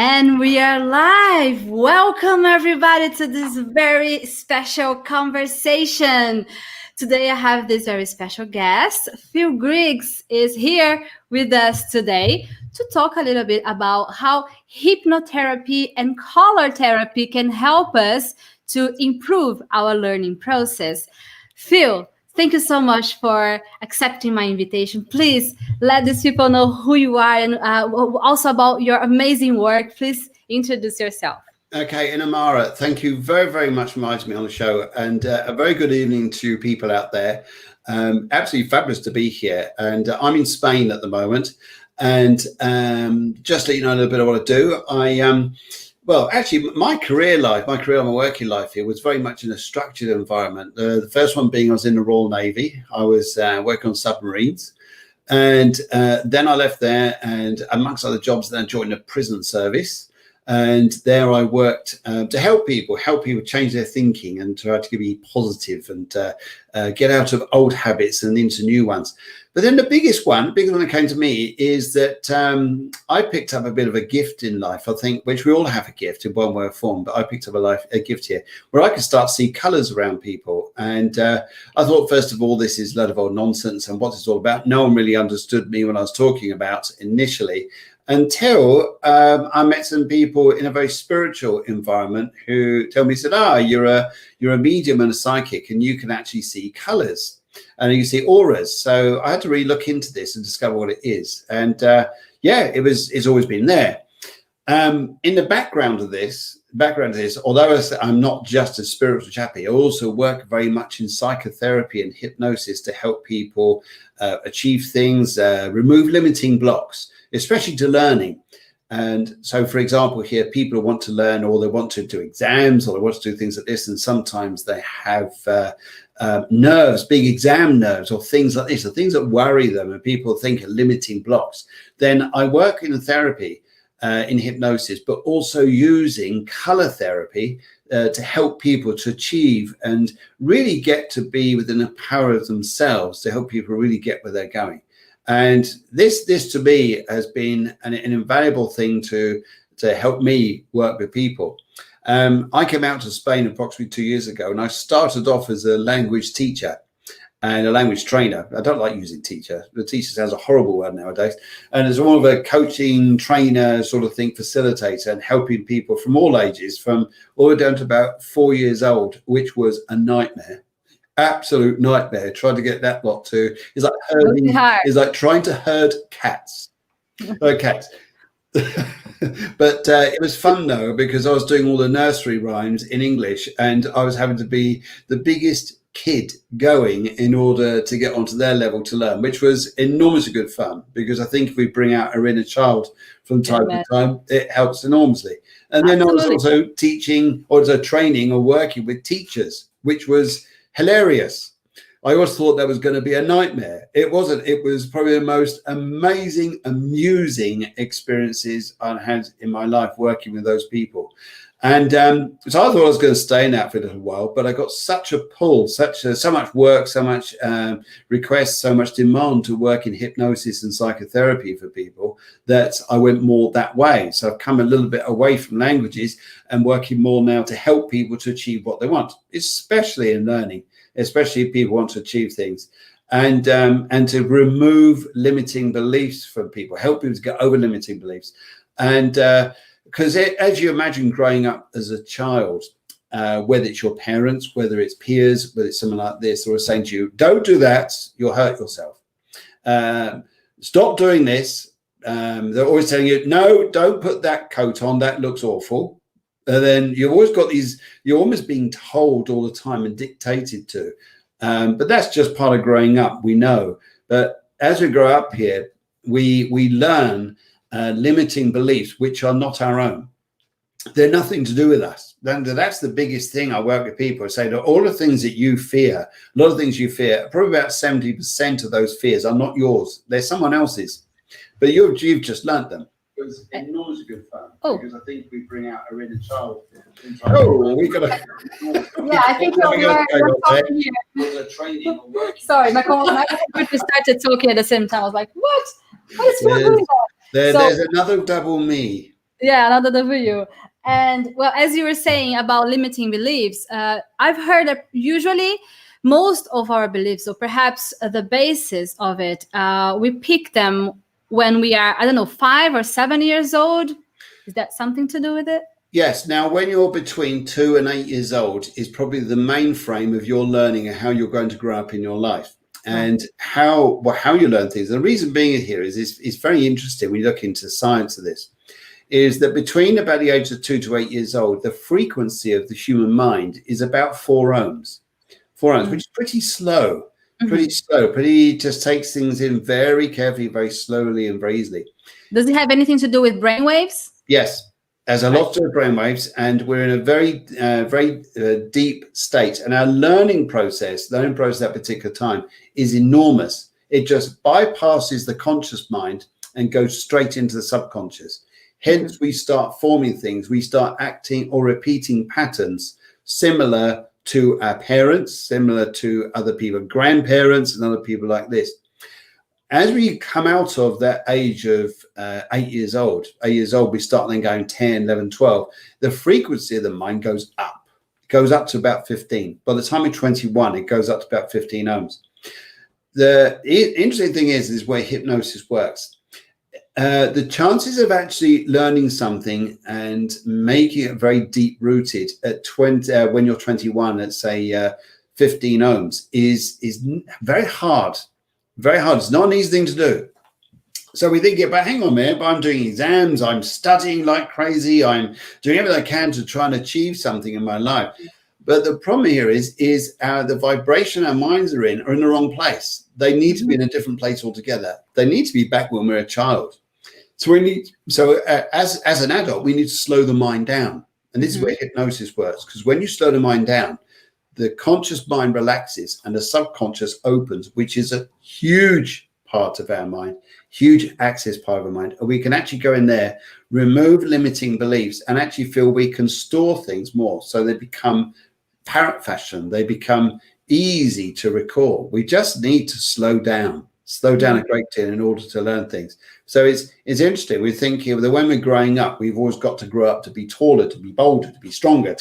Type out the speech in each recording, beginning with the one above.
And we are live. Welcome everybody to this very special conversation. Today I have this very special guest. Phil Griggs is here with us today to talk a little bit about how hypnotherapy and color therapy can help us to improve our learning process. Phil, thank you so much for accepting my invitation. Please let these people know who you are and also about your amazing work. Please introduce yourself. Okay, Inamara, thank you very, very much for inviting me on the show, and a very good evening to people out there. Absolutely fabulous to be here, and I'm in Spain at the moment. And just to let you know a little bit of what I do, well, actually, my working life here was very much in a structured environment. The first one being I was in the Royal Navy. I was working on submarines. And then I left there, and amongst other jobs, then I joined the prison service. And there I worked to help people change their thinking and try to be positive and get out of old habits and into new ones. But then the biggest one that came to me is that I picked up a bit of a gift in life, I think, which we all have a gift in one way or form, but I picked up a gift here where I could start to see colours around people. And I thought, first of all, this is a lot of old nonsense and what it's all about. No one really understood me when I was talking about initially, until I met some people in a very spiritual environment who told me, said, you're a medium and a psychic, and you can actually see colours. And you see auras. So I had to really look into this and discover what it is. And it's always been there. In the background of this, although I'm not just a spiritual chappie, I also work very much in psychotherapy and hypnosis to help people achieve things, remove limiting blocks, especially to learning. And so, for example, here, people want to learn, or they want to do exams, or they want to do things like this, and sometimes they have nerves, big exam nerves, or things like this, or things that worry them and people think are limiting blocks. Then I work in therapy, in hypnosis, but also using color therapy to help people to achieve and really get to be within the power of themselves, to help people really get where they're going. And this to me has been an invaluable thing to help me work with people. I came out to Spain approximately 2 years ago, and I started off as a language teacher and a language trainer. I don't like using teacher. The teacher sounds a horrible word nowadays. And it's more of a coaching, trainer sort of thing, facilitator, and helping people from all ages, from all the way down to about 4 years old, which was a nightmare. Absolute nightmare. Trying to get that lot to is like trying to herd cats. Cats. But it was fun though, because I was doing all the nursery rhymes in English, and I was having to be the biggest kid going in order to get onto their level to learn, which was enormously good fun, because I think if we bring out our inner child from time to time, it helps enormously. And then I was also teaching, or training or working with teachers, which was hilarious. I always thought that was going to be a nightmare. It wasn't. It was probably the most amazing, amusing experiences I had in my life working with those people. And so I thought I was going to stay in that for a little while, but I got such a pull, so much work, so much requests, so much demand to work in hypnosis and psychotherapy for people, that I went more that way. So I've come a little bit away from languages and working more now to help people to achieve what they want, especially in learning, especially if people want to achieve things, and to remove limiting beliefs from people, help people to get over limiting beliefs. And because as you imagine growing up as a child, whether it's your parents, whether it's peers, whether it's someone like this, or saying to you, don't do that, you'll hurt yourself. Stop doing this. They're always telling you, no, don't put that coat on, that looks awful. And then you've always got these, you're almost being told all the time and dictated to. But that's just part of growing up, we know. But as we grow up here, we learn limiting beliefs which are not our own. They're nothing to do with us. That's the biggest thing I work with people. I say that all the things that you fear, a lot of things you fear, probably about 70% of those fears are not yours. They're someone else's. But you've just learnt them. It was enormously good fun, because I think we bring out our inner child. We got to. Yeah, I think we're talking here. Sorry, my computer started talking at the same time. I was like, what? What is doing that? There's another double me. Yeah, another W. And well, as you were saying about limiting beliefs, I've heard that usually most of our beliefs, or perhaps the basis of it, we pick them when we are, I don't know, 5 or 7 years old. Is that something to do with it? Yes. Now, when you're between 2 and 8 years old is probably the main frame of your learning and how you're going to grow up in your life. And how you learn things. The reason being here is it's very interesting when you look into the science of this, is that between about the age of 2 to 8 years old, the frequency of the human mind is about 4 ohms. 4 ohms, which is pretty slow, just takes things in very carefully, very slowly and very easily. Does it have anything to do with brainwaves? Yes. There's a lot of brainwaves, and we're in a very deep state. And our learning process at that particular time is enormous. It just bypasses the conscious mind and goes straight into the subconscious. Hence, we start forming things. We start acting or repeating patterns similar to our parents, similar to other people, grandparents, and other people like this. As we come out of that age of 8 years old, we start then going 10, 11, 12. The frequency of the mind goes up. It goes up to about 15. By the time you're 21, it goes up to about 15 ohms. The interesting thing is where hypnosis works. The chances of actually learning something and making it very deep rooted at 20, when you're 21, let's say 15 ohms, is very hard. Very hard. It's not an easy thing to do. So we think, but hang on a minute, but I'm doing exams, I'm studying like crazy, I'm doing everything I can to try and achieve something in my life. But the problem here is the vibration our minds are in the wrong place. They need to be in a different place altogether. They need to be back when we're a child. So as an adult, we need to slow the mind down. And this is where hypnosis works, because when you slow the mind down, the conscious mind relaxes and the subconscious opens, which is a huge part of our mind, huge access part of our mind. And we can actually go in there, remove limiting beliefs, and actually feel we can store things more. So they become parrot fashion. They become easy to recall. We just need to slow down a great deal in order to learn things. So it's interesting. We're thinking that when we're growing up, we've always got to grow up to be taller, to be bolder, to be stronger,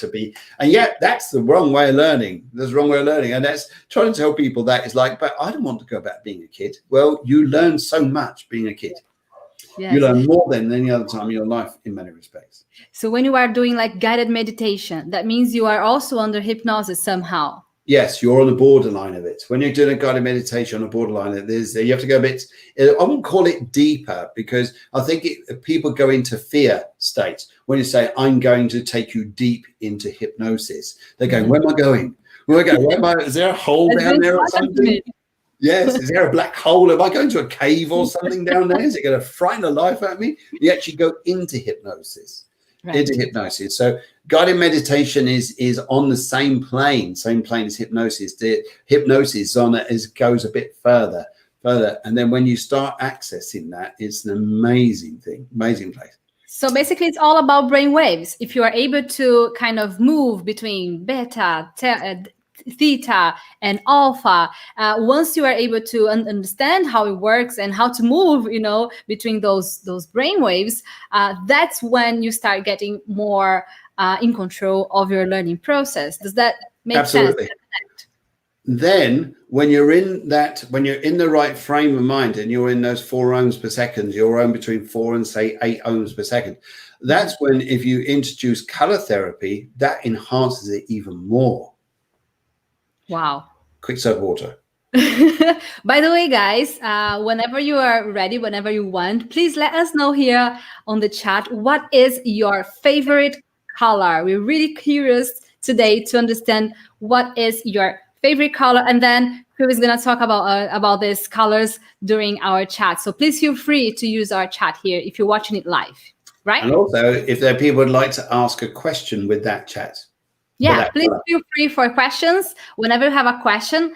and yet that's the wrong way of learning. There's the wrong way of learning. And that's trying to tell people that is like, but I don't want to go back being a kid. Well, you learn so much being a kid. Yes. You learn more than any other time in your life in many respects. So when you are doing like guided meditation, that means you are also under hypnosis somehow. Yes, you're on the borderline of it. When you're doing a guided meditation on a borderline, you have to go a bit, I wouldn't call it deeper, because I think people go into fear states. When you say, I'm going to take you deep into hypnosis, they're going, where am I going? Where am I? Is there a hole down there or something? Yes, is there a black hole? Am I going to a cave or something down there? Is it going to frighten the life out of me? You actually go into hypnosis. Into hypnosis. So guided meditation is on the same plane as hypnosis. The hypnosis goes a bit further, and then when you start accessing that, it's an amazing place. So basically, it's all about brain waves. If you are able to kind of move between beta, theta, and alpha, once you are able to understand how it works and how to move, between those brain waves, that's when you start getting more in control of your learning process. Does that make sense? Then when you're in the right frame of mind and you're in those 4 ohms per second, you're on between 4 and say 8 ohms per second. That's when, if you introduce color therapy, that enhances it even more. Wow. Quick sip of water. By the way, guys, whenever you are ready, whenever you want, please let us know here on the chat, what is your favorite color? We're really curious today to understand what is your favorite color. And then Phil is going to talk about these colors during our chat. So please feel free to use our chat here if you're watching it live, right? And also, if there are people who'd like to ask a question with that chat. Yeah, please feel free for questions. Whenever you have a question,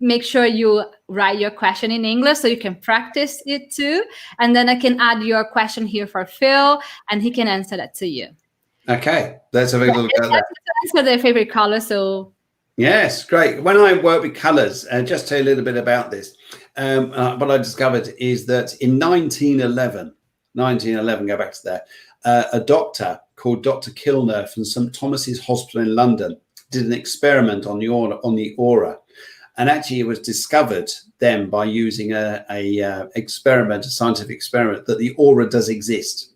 make sure you write your question in English so you can practice it too. And then I can add your question here for Phil, and he can answer that to you. Okay, let's have a look at that. Answer their favorite color. So yes, great. When I work with colors, just tell you a little bit about this. What I discovered is that in 1911, 1911, go back to that. A doctor called Dr. Kilner from St. Thomas's Hospital in London did an experiment on the aura. And actually it was discovered then by using a scientific experiment, that the aura does exist.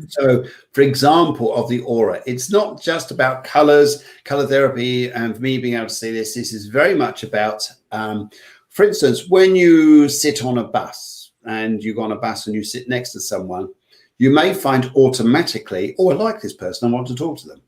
So, for example, of the aura, it's not just about colors, color therapy, and for me being able to say this is very much about, for instance, when you sit on a bus and you go on a bus and you sit next to someone, you may find automatically, oh, I like this person, I want to talk to them.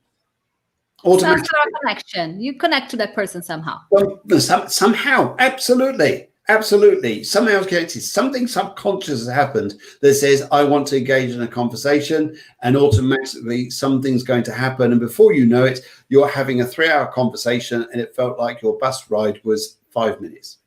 Automatically. Some sort of connection. You connect to that person somehow. Well, somehow, absolutely. Absolutely. Somehow connected. Something subconscious has happened that says, I want to engage in a conversation, and automatically something's going to happen. And before you know it, you're having a 3-hour conversation and it felt like your bus ride was 5 minutes.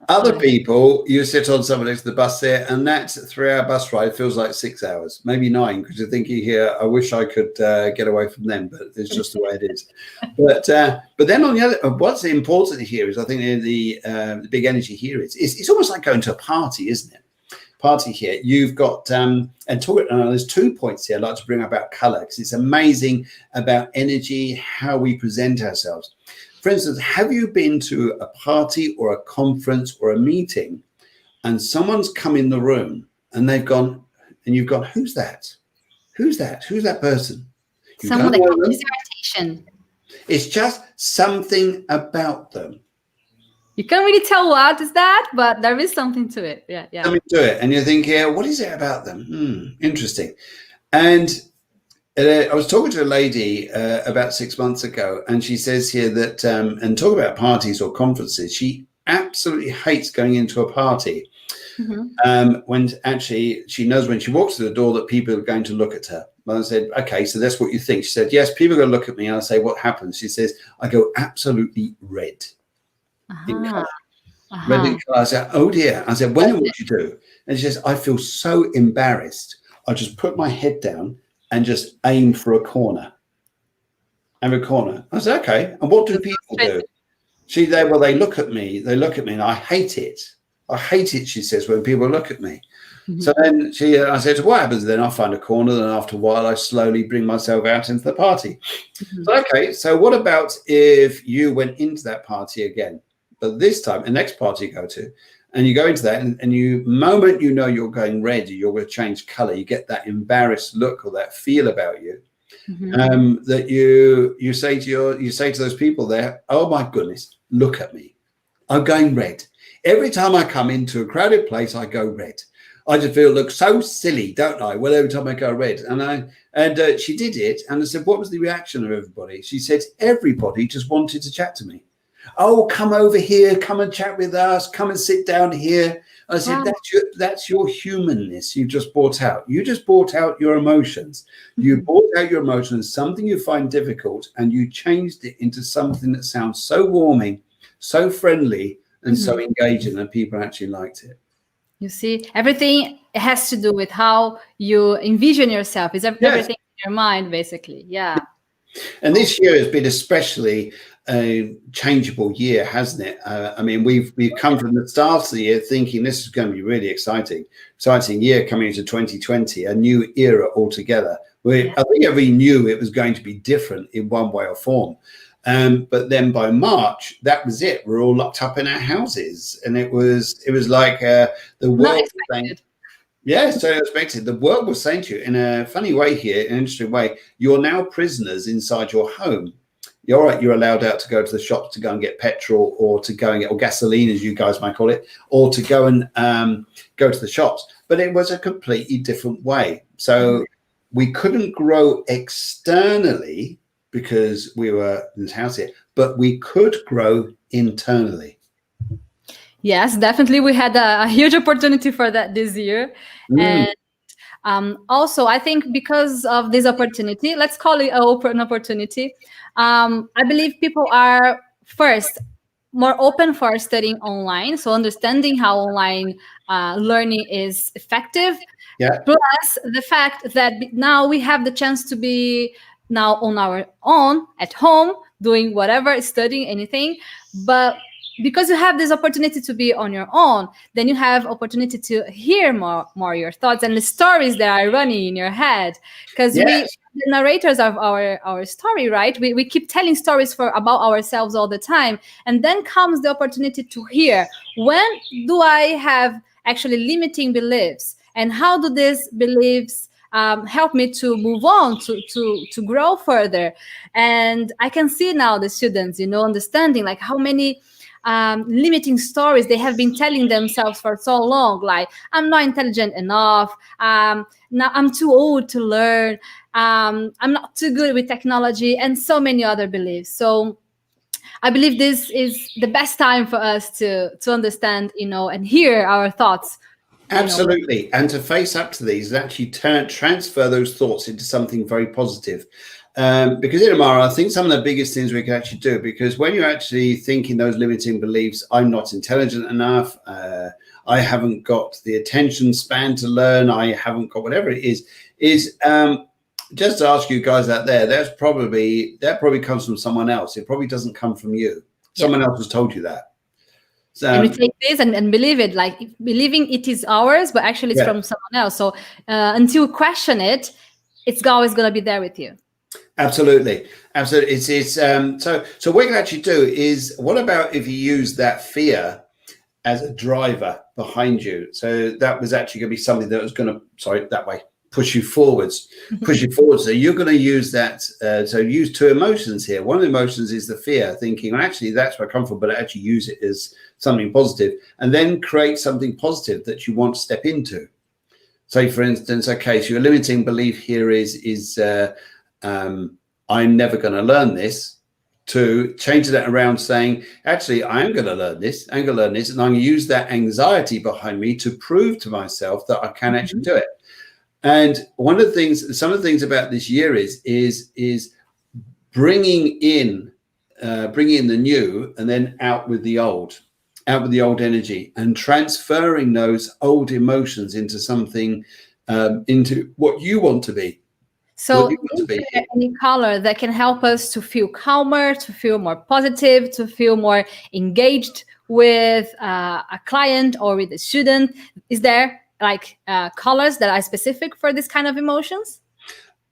Other people, you sit on someone next to the bus there, and that 3-hour bus ride feels like 6 hours, maybe 9, because you're thinking here, I wish I could get away from them, but it's just the way it is. But then on the other, what's important here is, I think the big energy here is it's almost like going to a party, isn't it? Party here, you've got there's 2 points here I'd like to bring up about color, because it's amazing about energy, how we present ourselves. For instance, have you been to a party or a conference or a meeting and someone's come in the room and they've gone, and you've gone, who's that? Who's that? Who's that person? You Someone that catches your attention. It's just something about them. You can't really tell what is that, but there is something to it. Yeah. Something to it. And you think, yeah, what is it about them? Interesting. And I was talking to a lady about 6 months ago, and she says here that, and talk about parties or conferences, she absolutely hates going into a party when actually she knows when she walks through the door that people are going to look at her. And I said, okay, so that's what you think. She said, yes, people are going to look at me. And I say, what happens? She says, I go absolutely red in color. Red in color. I said, oh dear. I said, when and what you do? And she says, I feel so embarrassed. I just put my head down and just aim for a corner. I said, okay. And what do people do? They look at me. They look at me, and I hate it. I hate it, she says, when people look at me. So then I said, what happens then? I find a corner, and after a while, I slowly bring myself out into the party. So, okay, so what about if you went into that party again? But this time, the next party you go to, and you go into that, and you, moment you know you're going red, you're going to change color, you get that embarrassed look or that feel about you, that you say to those people there, oh my goodness, look at me, I'm going red. Every time I come into a crowded place, I go red. I just feel look so silly, don't I? Well, every time I go red, and she did it, and I said, what was the reaction of everybody? She said, everybody just wanted to chat to me. Oh, come over here, come and chat with us, come and sit down here. I said, that's your humanness you just brought out. You just brought out your emotions. You brought out your emotions, something you find difficult, and you changed it into something that sounds so warming, so friendly, and so engaging, and people actually liked it. You see, everything has to do with how you envision yourself. It's everything in your mind, basically. Yeah. And this year has been especially a changeable year, hasn't it? I mean, we've come from the start of the year thinking this is going to be really exciting year coming into 2020, a new era altogether. I think everybody knew it was going to be different in one way or form. But then by March, that was it. We're all locked up in our houses, and it was like the world was saying, so unexpected. The world was saying to you in a funny way here, an interesting way, you're now prisoners inside your home. You're right. You're allowed out to go to the shops to go and get petrol, or to go and get, or gasoline, as you guys might call it, or to go and go to the shops. But it was a completely different way. So we couldn't grow externally because we were in this house here, but we could grow internally. Yes, definitely. We had a huge opportunity for that this year. And also, I think because of this opportunity, let's call it an opportunity, I believe people are first more open for studying online. So understanding how online learning is effective. Yeah. Plus the fact that now we have the chance to be now on our own at home, doing whatever, studying anything. But because you have this opportunity to be on your own, then you have opportunity to hear more your thoughts and the stories that are running in your head. Because Yes. we, the narrators of our story, right? We keep telling stories about ourselves all the time. And then comes the opportunity to hear, when do I have actually limiting beliefs? And how do these beliefs help me to move on, to grow further? And I can see now the students, understanding like how many limiting stories they have been telling themselves for so long, like I'm not intelligent enough, now I'm too old to learn, I'm not too good with technology, and so many other beliefs. So I believe this is the best time for us to understand, and hear our thoughts. Absolutely. And to face up to these and actually transfer those thoughts into something very positive. Because in Amara, I think some of the biggest things we can actually do, because when you're actually thinking those limiting beliefs, I'm not intelligent enough, I haven't got the attention span to learn, I haven't got whatever it is just to ask you guys out there, that probably comes from someone else. It probably doesn't come from you. Someone else has told you that. So, and we take this and believe it, like believing it is ours, but actually it's from someone else. So until you question it, it's always going to be there with you. Absolutely. It's so what you can actually do is, what about if you use that fear as a driver behind you? So that was actually going to be something that was going to, push you forwards. So you're going to use that. So use two emotions here. One of the emotions is the fear, thinking, well, actually, that's where I come from, but I actually use it as something positive, and then create something positive that you want to step into. Say, for instance, okay, so your limiting belief here is I'm never going to learn this, to change that around saying, actually, I am going to learn this, and I'm going to use that anxiety behind me to prove to myself that I can actually do it. And some of the things about this year is bringing in the new and then out with the old energy, and transferring those old emotions into something, into what you want to be. So is there any color that can help us to feel calmer, to feel more positive, to feel more engaged with a client or with a student? Is there like colors that are specific for this kind of emotions?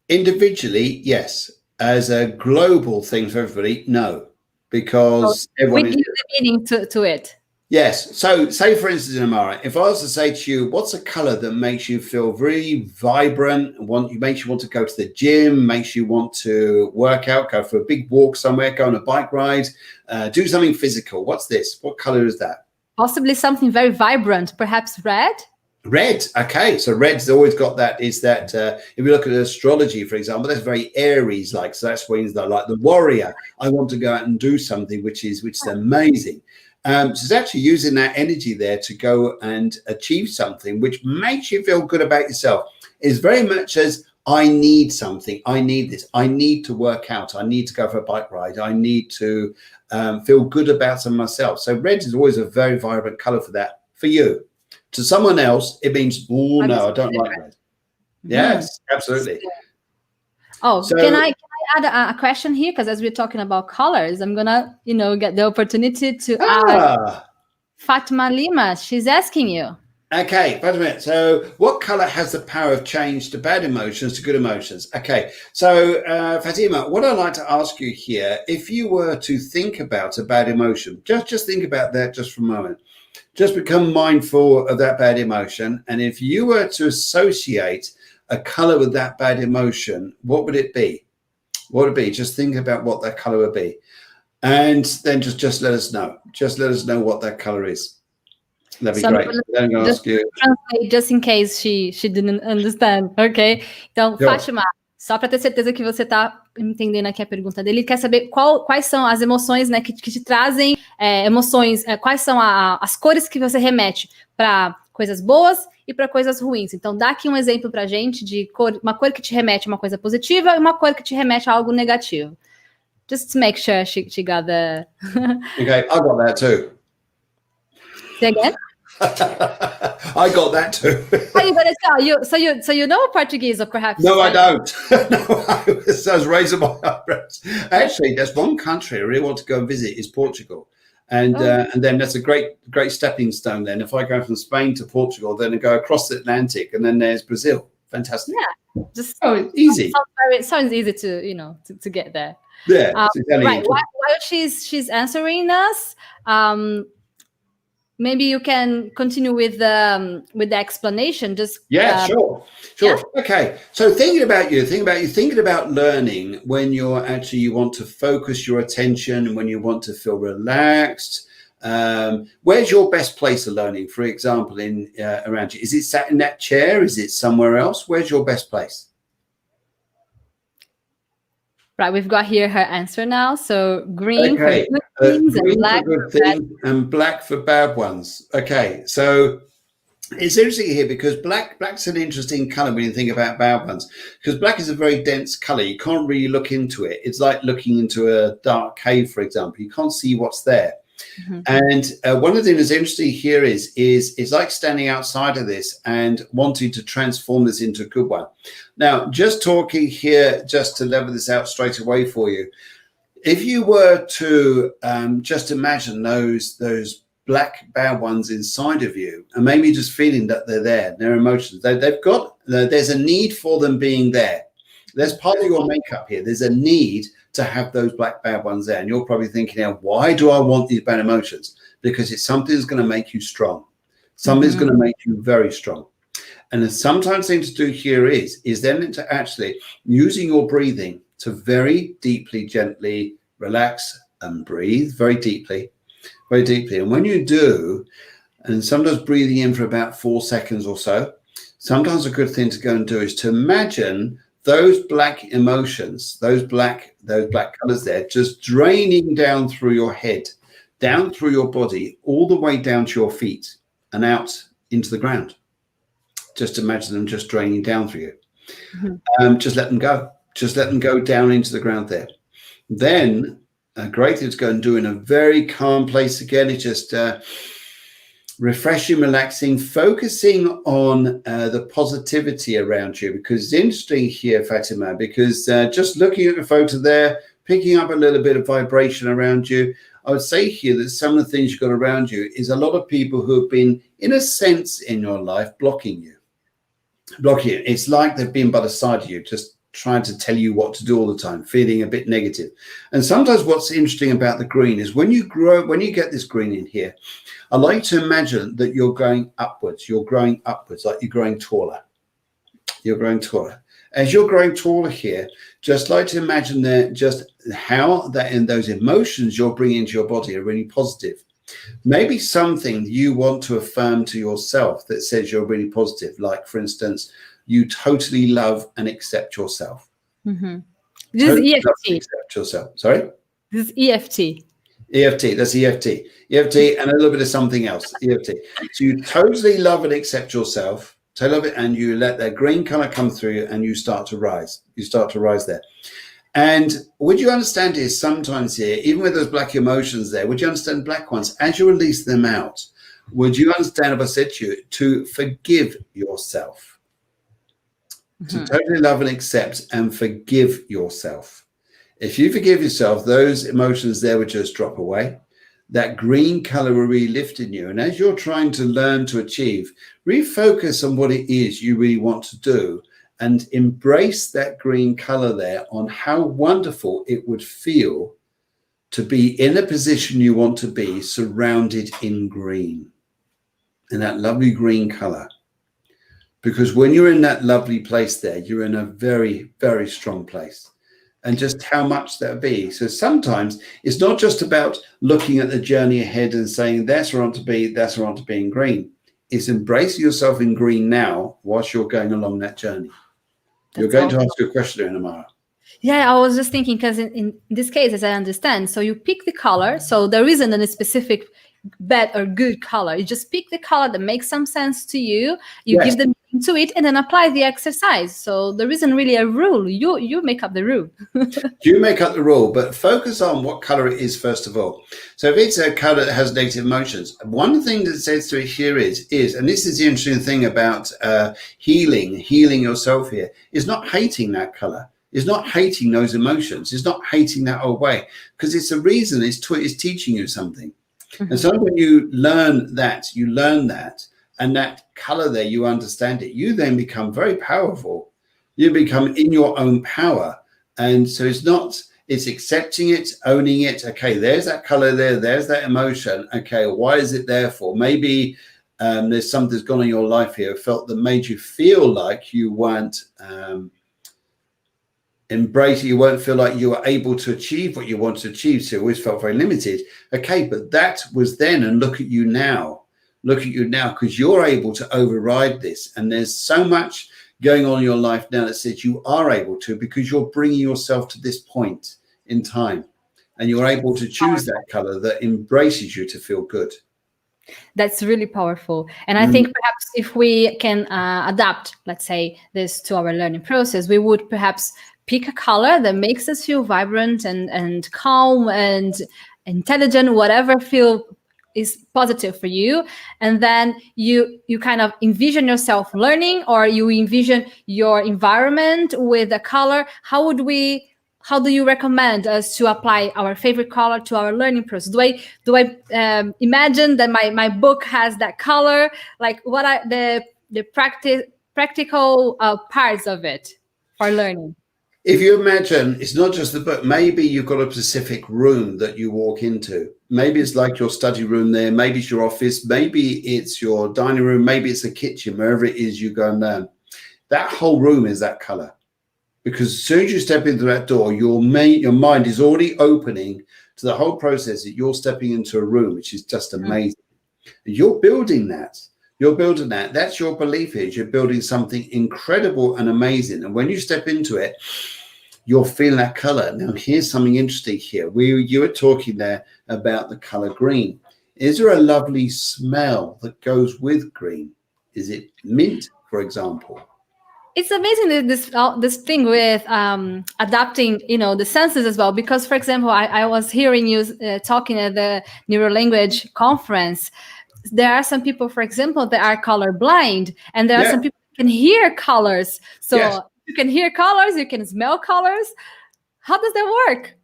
Individually, yes. As a global thing for everybody, no. Because everyone is... give the meaning to it. Yes. So say, for instance, Amara, if I was to say to you, what's a color that makes you feel very vibrant, makes you want to go to the gym, makes you want to work out, go for a big walk somewhere, go on a bike ride, do something physical? What's this? What color is that? Possibly something very vibrant, perhaps red? Red. Okay. So red's always got that, is that if you look at astrology, for example, that's very Aries-like. So that's when they're like the warrior. I want to go out and do something which is amazing. So it's actually using that energy there to go and achieve something which makes you feel good about yourself. It's very much as, I need something, I need this, I need to work out, I need to go for a bike ride, I need to feel good about myself. So red is always a very vibrant color for that, for you. To someone else, it means, oh no, I don't like red. Yes, absolutely. Oh, so, can I add a question here? Because as we're talking about colors, I'm gonna, get the opportunity to add Fatima Lima. She's asking you. Okay, wait a minute. So what color has the power of change to bad emotions to good emotions? Okay, so Fatima, what I'd like to ask you here, if you were to think about a bad emotion, just think about that just for a moment. Just become mindful of that bad emotion. And if you were to associate a color with that bad emotion, what would it be? What would it be? Just think about what that color would be. And then just let us know. Just let us know what that color is. That'd be great. I'm going to ask you. Translate just in case she didn't understand, ok? Então, sure. Fátima, só para ter certeza que você está entendendo aqui a pergunta dele, ele quer saber quais são as emoções, né, que te trazem emoções, quais são as cores que você remete para coisas boas e para coisas ruins. Então, dá aqui um exemplo para a gente de uma cor que te remete a uma coisa positiva e uma cor que te remete a algo negativo. Just to make sure she got the... Okay, I got that too. Say again? I got that too. So you know Portuguese, or perhaps? No, I don't. No, I was raising my eyebrows. Actually, there's one country I really want to go and visit, is Portugal. And then that's a great stepping stone. Then if I go from Spain to Portugal, then I go across the Atlantic, and then there's Brazil. Fantastic. Yeah, just easy. Sounds easy to to get there. Yeah, right. While she's answering us, maybe you can continue with the explanation. Just sure. Yeah. Okay. So thinking about learning when you want to focus your attention, when you want to feel relaxed. Where's your best place of learning? For example, in around you, is it sat in that chair? Is it somewhere else? Where's your best place? Right, we've got here her answer now. So green for good things, green and black for good things, and black for bad ones. Okay, so it's interesting here because black's an interesting color when you think about bad ones, because black is a very dense color. You can't really look into it. It's like looking into a dark cave, for example. You can't see what's there. Mm-hmm. And one of the things that's interesting here is it's like standing outside of this and wanting to transform this into a good one. Now, just talking here, just to level this out straight away for you, if you were to just imagine those black bad ones inside of you, and maybe just feeling that they're there, their emotions, there's a need for them being there. There's part of your makeup here. There's a need to have those black bad ones there. And you're probably thinking, now, why do I want these bad emotions? Because it's something that's going to make you strong. Something's going to make you very strong. And the sometimes thing to do here is then to actually using your breathing to very deeply, gently relax and breathe very deeply, very deeply. And when you do, and sometimes breathing in for about 4 seconds or so, sometimes a good thing to go and do is to imagine those black emotions, those black colors there, just draining down through your head, down through your body, all the way down to your feet and out into the ground. Just imagine them just draining down through you. Mm-hmm. Just let them go. Just let them go down into the ground there. Then a great thing to go and do in a very calm place again is just refreshing, relaxing, focusing on the positivity around you. Because it's interesting here, Fatima, because just looking at the photo there, picking up a little bit of vibration around you, I would say here that some of the things you've got around you is a lot of people who have been, in a sense, in your life, blocking you. It's like they've been by the side of you, just trying to tell you what to do all the time, feeling a bit negative. And sometimes what's interesting about the green is when you get this green in here, I like to imagine that you're going upwards. You're growing upwards, like you're growing taller. You're growing taller. As you're growing taller here, just like to imagine that just how that in those emotions you're bringing into your body are really positive. Maybe something you want to affirm to yourself that says you're really positive, like, for instance, you totally love and accept yourself. Mm-hmm. This is EFT. Accept yourself. Sorry? This is EFT. EFT, that's EFT. EFT and a little bit of something else, EFT. So you totally love and accept yourself, and you let that green color come through you and you start to rise. You start to rise there. And would you understand is sometimes here, even with those black emotions there, would you understand black ones? As you release them out, would you understand if I said to you to forgive yourself? Mm-hmm. To totally love and accept and forgive yourself. If you forgive yourself, those emotions there would just drop away. That green color will really lift in you. And as you're trying to learn to achieve, refocus on what it is you really want to do and embrace that green color there on how wonderful it would feel to be in a position you want to be, surrounded in green, in that lovely green color. Because when you're in that lovely place there, you're in a very, very strong place. And just how much that would be. So sometimes it's not just about looking at the journey ahead and saying, that's where I want to be, that's where I want to be in green. It's embracing yourself in green now whilst you're going along that journey. You're going to ask you a question in Amara. Yeah, I was just thinking, because in this case, as I understand, so you pick the color. So there isn't a specific bad or good color. You just pick the color that makes some sense to you. You give the meaning to it and then apply the exercise. So there isn't really a rule. You make up the rule. You make up the rule, but focus on what color it is first of all. So if it's a color that has negative emotions, one thing that says to it here is, and this is the interesting thing about healing yourself here, is not hating that color. Is not hating those emotions. Is not hating that old way, because it's a reason. It's teaching you something. And so when you learn that, and that color there, you understand it, you then become very powerful. You become in your own power. And so it's accepting it, owning it. Okay, there's that color there, there's that emotion. Okay, why is it there for? Maybe there's something that's gone on in your life here, felt that made you feel like you weren't embracing, you won't feel like you were able to achieve what you want to achieve. So you always felt very limited. Okay, but that was then, and look at you now. Look at you now, because you're able to override this. And there's so much going on in your life now that says you are able to, because you're bringing yourself to this point in time. And you're able to choose that color that embraces you to feel good. That's really powerful. And I think perhaps if we can adapt, let's say, this to our learning process, we would perhaps pick a color that makes us feel vibrant and calm and intelligent, whatever feel is positive for you. And then you kind of envision yourself learning, or you envision your environment with a color. How do you recommend us to apply our favorite color to our learning process? Do I imagine that my book has that color? Like, what are the practical parts of it for learning? If you imagine, it's not just the book. Maybe you've got a specific room that you walk into. Maybe it's like your study room there. Maybe it's your office. Maybe it's your dining room. Maybe it's a kitchen, wherever it is you go and learn. That whole room is that color. Because as soon as you step into that door, your mind is already opening to the whole process that you're stepping into a room, which is just amazing. You're building that. That's your belief is you're building something incredible and amazing. And when you step into it, you're feeling that color. Now, here's something interesting here. You were talking there about the color green. Is there a lovely smell that goes with green? Is it mint, for example? It's amazing this thing with adapting, the senses as well. Because, for example, I was hearing you talking at the Neurolanguage conference. There are some people, for example, that are colorblind, and there are some people who can hear colors. So you can hear colors, you can smell colors. How does that work?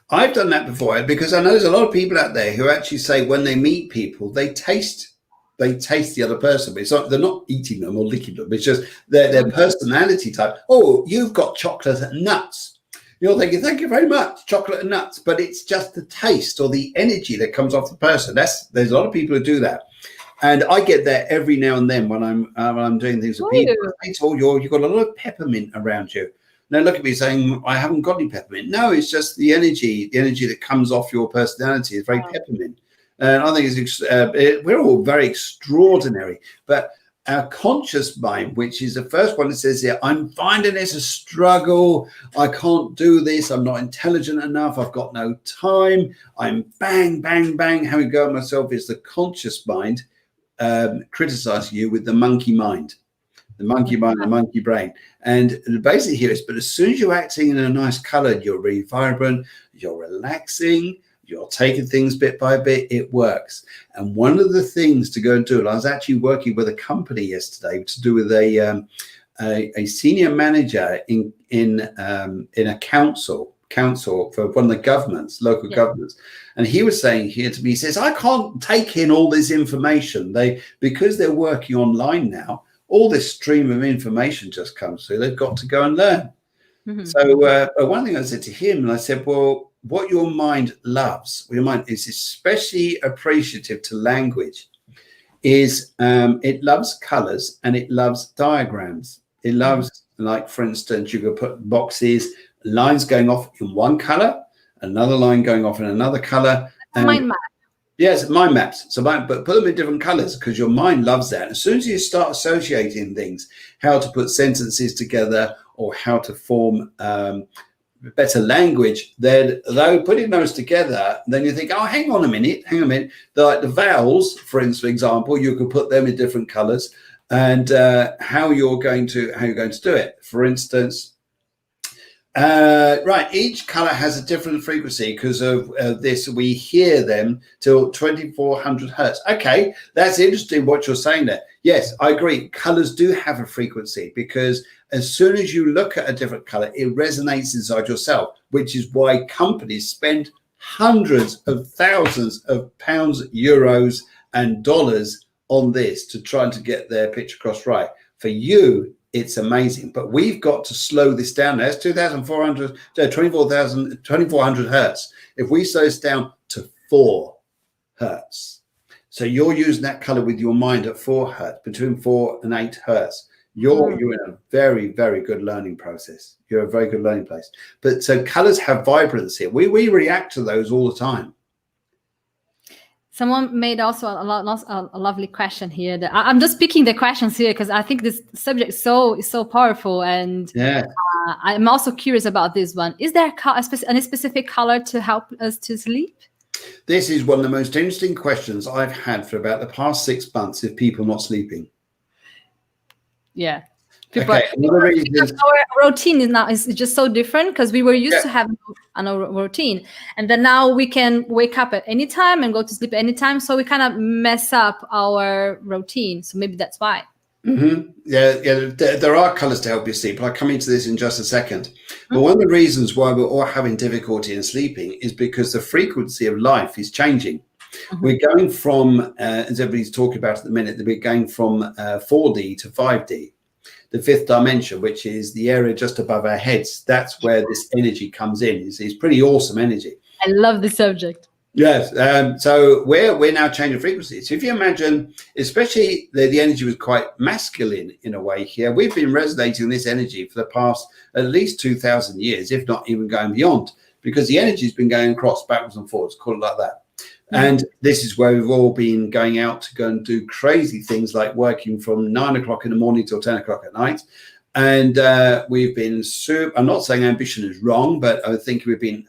I've done that before, because I know there's a lot of people out there who actually say when they meet people, they taste the other person, but it's not, they're not eating them or licking them. It's just their personality type. Oh, you've got chocolate and nuts. You're thinking, thank you very much, chocolate and nuts. But it's just the taste or the energy that comes off the person. There's a lot of people who do that. And I get that every now and then when I'm doing things with people. It's all you've got a lot of peppermint around you. Now look at me saying, I haven't got any peppermint. No, it's just the energy that comes off your personality is very peppermint. And I think we're all very extraordinary. But our conscious mind, which is the first one that says here, I'm finding this a struggle. I can't do this. I'm not intelligent enough. I've got no time. I'm bang, bang, bang. How we go at myself is the conscious mind criticizing you with the monkey mind. The monkey mind, the monkey brain. And basically here is, but as soon as you're acting in a nice color, you're really vibrant, you're relaxing, you're taking things bit by bit, it works. And one of the things to go and do, and I was actually working with a company yesterday to do with a senior manager in a council for one of the governments, local governments. And he was saying here to me, he says, I can't take in all this information. Because they're working online now, all this stream of information just comes through. They've got to go and learn. So one thing I said to him, and I said, well, what your mind loves, your mind is especially appreciative to language, is it loves colors and it loves diagrams. It loves, like, for instance, you could put boxes, lines going off in one color, another line going off in another color. Mind map. Yes, mind maps. So, but put them in different colors, because your mind loves that. As soon as you start associating things, how to put sentences together or how to form better language, then though putting those together, then you think, oh, hang on a minute. Like the vowels, for example, you could put them in different colors, and how you're going to do it. For instance, right, each color has a different frequency because of this. We hear them till 2400 hertz. Okay, that's interesting what you're saying there. Yes, I agree. Colors do have a frequency, because as soon as you look at a different color, it resonates inside yourself, which is why companies spend hundreds of thousands of pounds, euros, and dollars on this to try to get their picture across right. For you, it's amazing, but we've got to slow this down. That's 2400 hertz. If we slow this down to 4 hertz, so you're using that color with your mind at 4 hertz, between 4 and 8 hertz. You're in a very, very good learning process. You're a very good learning place. But so colors have vibrancy. We react to those all the time. Someone made also a lovely question here. I'm just picking the questions here because I think this subject is so powerful, and I'm also curious about this one. Is there any specific color to help us to sleep? This is one of the most interesting questions I've had for about the past 6 months of people not sleeping. Yeah. Because our routine is just so different, because we were used to have a routine, and then now we can wake up at any time and go to sleep at any time, so we kind of mess up our routine. So maybe that's why. There are colors to help you sleep. I'll come into this in just a second. But one of the reasons why we're all having difficulty in sleeping is because the frequency of life is changing. We're going from, as everybody's talking about at the minute, we're going from 4D to 5D. The 5th dimension, which is the area just above our heads. That's where this energy comes in. It's pretty awesome energy. I love the subject. Yes. So we're now changing frequencies. So if you imagine, especially the energy was quite masculine in a way here. We've been resonating this energy for the past at least 2,000 years, if not even going beyond, because the energy has been going across backwards and forwards, call it like that. And this is where we've all been going out to go and do crazy things like working from 9 o'clock in the morning till 10 o'clock at night. And we've been I'm not saying ambition is wrong, but I think we've been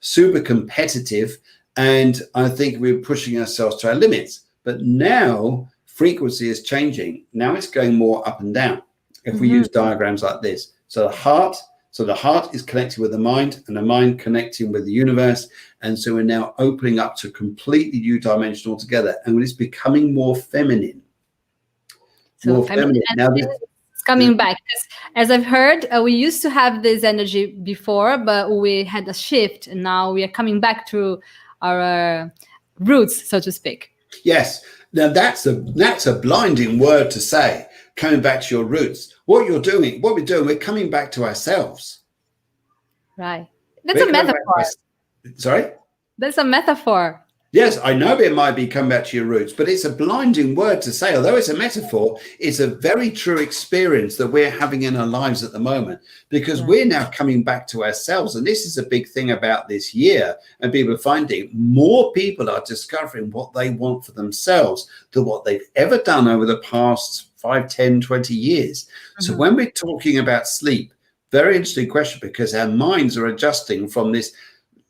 super competitive. And I think we're pushing ourselves to our limits. But now frequency is changing. Now it's going more up and down. If we use diagrams like this. So the heart is connecting with the mind, and the mind connecting with the universe. And so we're now opening up to a completely new dimension altogether. And it's becoming more feminine. So more feminine. Now it's coming back. As I've heard, we used to have this energy before, but we had a shift. And now we are coming back to our roots, so to speak. Yes. Now that's a blinding word to say. Coming back to your roots. What we're doing, we're coming back to ourselves. Right. That's a metaphor. Sorry? That's a metaphor. Yes, I know it might be come back to your roots, but it's a blinding word to say. Although it's a metaphor, it's a very true experience that we're having in our lives at the moment, because we're now coming back to ourselves. And this is a big thing about this year. And people are finding more people are discovering what they want for themselves than what they've ever done over the past 5, 10, 20 years. So when we're talking about sleep, very interesting question, because our minds are adjusting from this.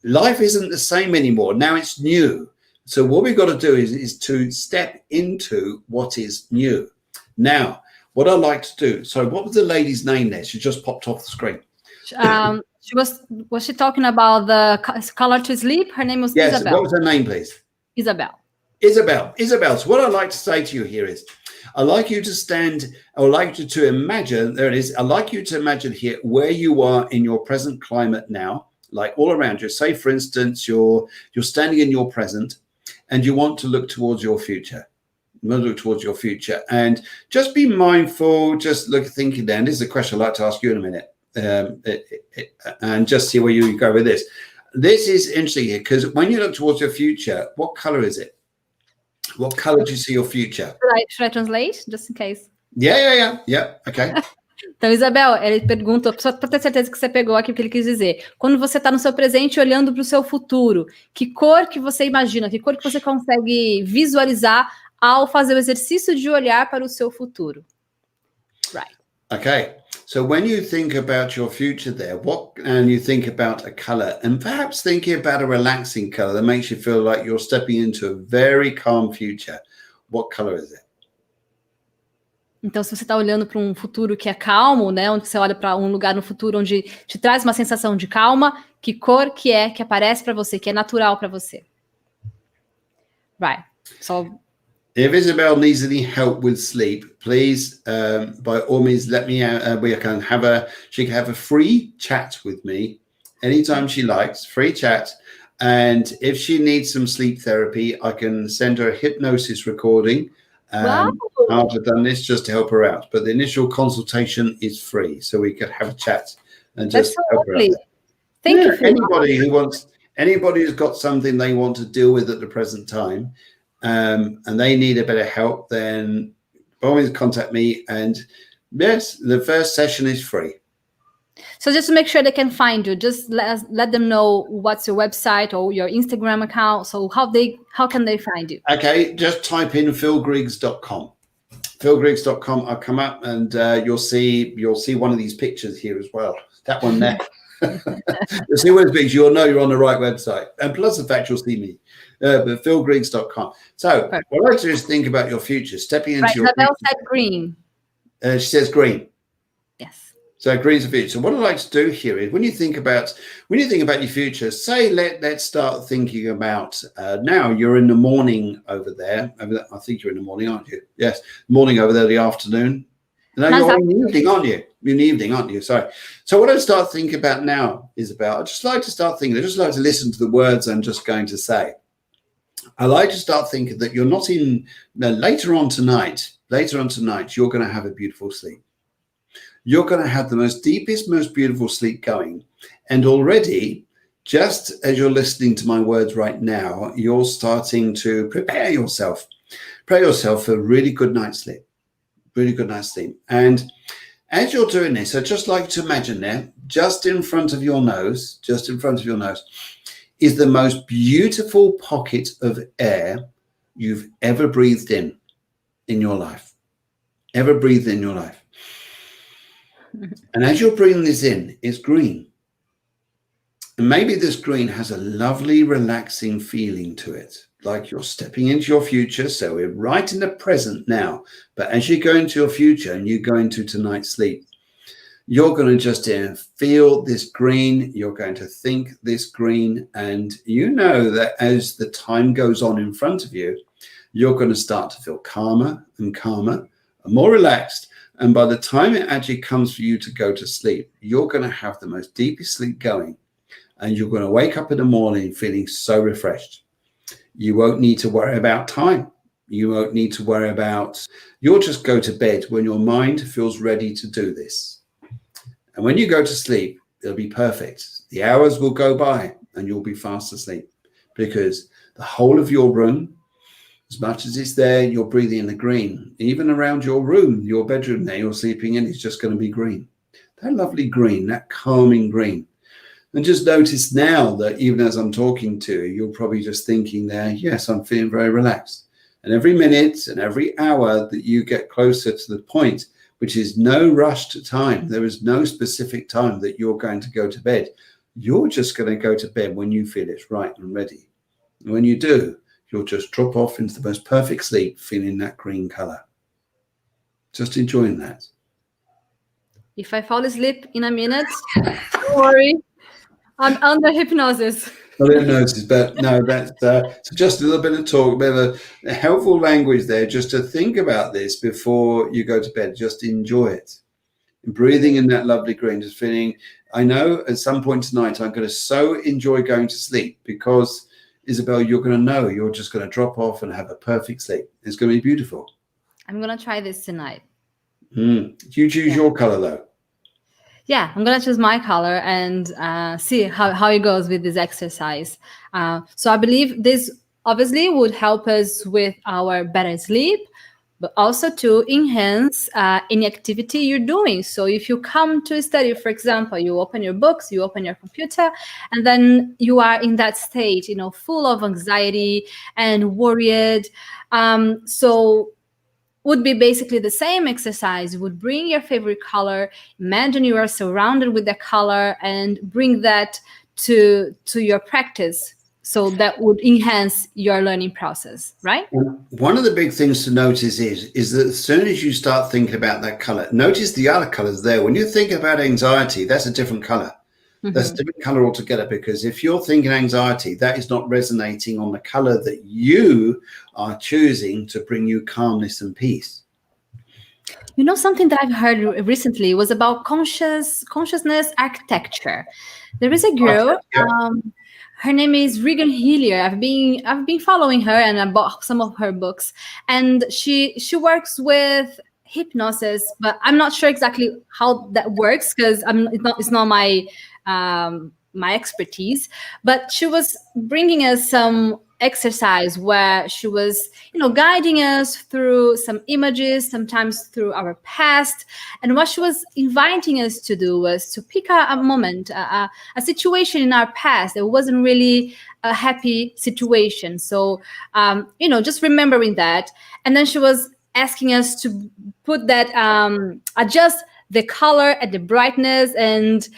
Life isn't the same anymore. Now it's new. So what we've got to do is to step into what is new. Now, what I like to do. So what was the lady's name there? She just popped off the screen. She was she talking about the color to sleep? Her name was Isabel. What was her name, please? Isabel. So what I'd like to say to you here is, I'd like you to stand, I would like you to imagine, there it is. I'd like you to imagine here where you are in your present climate now. Like all around you. Say, for instance, you're standing in your present and you want to look towards your future. You want to look towards your future and just be mindful, just thinking down. This is a question I'd like to ask you in a minute, and just see where you go with this. This is interesting here, because when you look towards your future, what color is it? What color do you see your future? Should I translate, just in case? Yeah. Okay. Então, Isabel, ele pergunta, só para ter certeza que você pegou aqui o que ele quis dizer. Quando você está no seu presente olhando para o seu futuro, que cor que você imagina, que cor que você consegue visualizar ao fazer o exercício de olhar para o seu futuro? Right. Okay. So when you think about your future there, and you think about a color, and perhaps thinking about a relaxing color that makes you feel like you're stepping into a very calm future, what color is it? Então, se você está olhando para um futuro que é calmo, né, onde você olha para um lugar no futuro onde te traz uma sensação de calma, que cor que aparece para você, que é natural para você? Right. So, if Isabel needs any help with sleep, please, by all means, let me. She can have a free chat with me anytime she likes. Free chat, And if she needs some sleep therapy, I can send her a hypnosis recording. Wow. After I've done this, just to help her out. But the initial consultation is free, so we could have a chat and just That's so help her lovely. out. Thank you, Phil. Anybody who's got something they want to deal with at the present time, and they need a bit of help, then always contact me. And yes, the first session is free. So just to make sure they can find you, just let them know what's your website or your Instagram account. So how can they find you? Okay, just type in philgriggs.com. philgriggs.com. I'll come up and you'll see one of these pictures here as well. That one there. You'll see one of these pictures. You'll know you're on the right website. And plus the fact you'll see me. But philgriggs.com. So Perfect. what I like to do is think about your future, stepping into your Isabel said green. She says green. Yes. So green's the future. So what I like to do here is when you think about your future, say let's start thinking about now you're in the morning over there. I think you're in the morning, aren't you? Yes, morning over there, the afternoon. No, you're in the evening, aren't you? You're in the evening, aren't you? Sorry. So what I start thinking about now is I just like to listen to the words I'm just going to say. I like to start thinking that you're not later on tonight, you're going to have a beautiful sleep. You're going to have the most deepest, most beautiful sleep going. And already, just as you're listening to my words right now, you're starting to prepare yourself for a really good night's sleep. Really good night's sleep. And as you're doing this, I'd just like to imagine there, just in front of your nose, is the most beautiful pocket of air you've ever breathed in your life. Ever breathed in your life. And as you're breathing this in, it's green. And maybe this green has a lovely, relaxing feeling to it, like you're stepping into your future. So we're right in the present now. But as you go into your future and you go into tonight's sleep, you're going to just feel this green. You're going to think this green. And you know that as the time goes on in front of you, you're going to start to feel calmer and calmer and more relaxed. And by the time it actually comes for you to go to sleep, you're going to have the most deepest sleep going. And you're going to wake up in the morning feeling so refreshed. You won't need to worry about time. You won't need to worry about, you'll just go to bed when your mind feels ready to do this. And when you go to sleep, it'll be perfect. The hours will go by and you'll be fast asleep because the whole of your room, as much as it's there, you're breathing in the green. Even around your room, your bedroom there, you're sleeping in, it's just going to be green. That lovely green, that calming green. And just notice now that even as I'm talking to you, you're probably just thinking there, yes, I'm feeling very relaxed. And every minute and every hour that you get closer to the point, which is no rush to time, there is no specific time that you're going to go to bed. You're just going to go to bed when you feel it's right and ready. And when you do, you'll just drop off into the most perfect sleep, feeling that green color. Just enjoying that. If I fall asleep in a minute, don't worry. I'm under hypnosis. I didn't notice, but no, that's so just a little bit of talk, a bit of a helpful language there, just to think about this before you go to bed. Just enjoy it. And breathing in that lovely green, just feeling, I know at some point tonight, I'm going to so enjoy going to sleep because Isabel, you're going to know you're just going to drop off and have a perfect sleep. It's going to be beautiful. I'm going to try this tonight. You choose your color though. Yeah, I'm going to choose my color and see how it goes with this exercise. So I believe this obviously would help us with our better sleep, but also to enhance any activity you're doing. So if you come to study, for example, you open your books, you open your computer, and then you are in that state, full of anxiety and worried. So would be basically the same exercise. You would bring your favorite color, imagine you are surrounded with the color, and bring that to your practice. So that would enhance your learning process, right? One of the big things to notice is that as soon as you start thinking about that color, notice the other colors there. When you're thinking about anxiety, that's a different color. Mm-hmm. That's a different color altogether, because if you're thinking anxiety, that is not resonating on the color that you are choosing to bring you calmness and peace. Something that I've heard recently was about consciousness architecture. There is a girl, Her name is Regan Hillier. I've been following her, and I bought some of her books. And she works with hypnosis, but I'm not sure exactly how that works because it's not my my expertise. But she was bringing us some exercise where she was, guiding us through some images, sometimes through our past. And what she was inviting us to do was to pick a moment, a situation in our past that wasn't really a happy situation. So, just remembering that. And then she was asking us to put that, adjust the color and the brightness. And,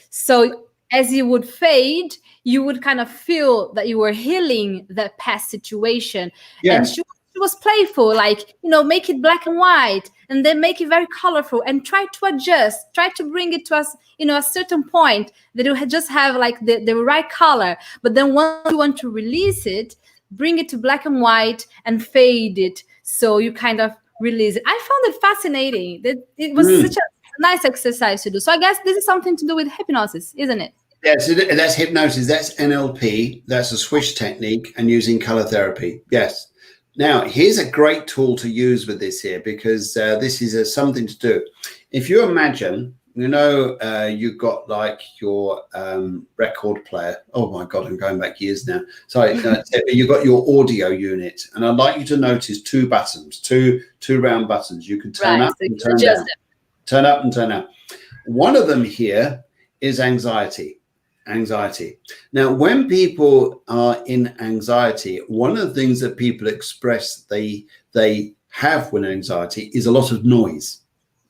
so as it would fade, you would kind of feel that you were healing that past situation. Yeah. And she was playful, like, make it black and white and then make it very colorful and try to adjust, try to bring it to us, a certain point that you just have like the right color. But then once you want to release it, bring it to black and white and fade it. So you kind of release it. I found it fascinating. That it was such a nice exercise to do. So I guess this is something to do with hypnosis, isn't it? Yes, that's hypnosis. That's NLP. That's a swish technique and using color therapy. Yes. Now, here's a great tool to use with this here, because this is something to do. If you imagine, you've got like your record player. Oh my God, I'm going back years now. Sorry, you've got your audio unit, and I'd like you to notice two buttons, two round buttons. You can turn up and turn down. Turn up and turn down. One of them here is anxiety. Now, when people are in anxiety, one of the things that people express they have when anxiety is a lot of noise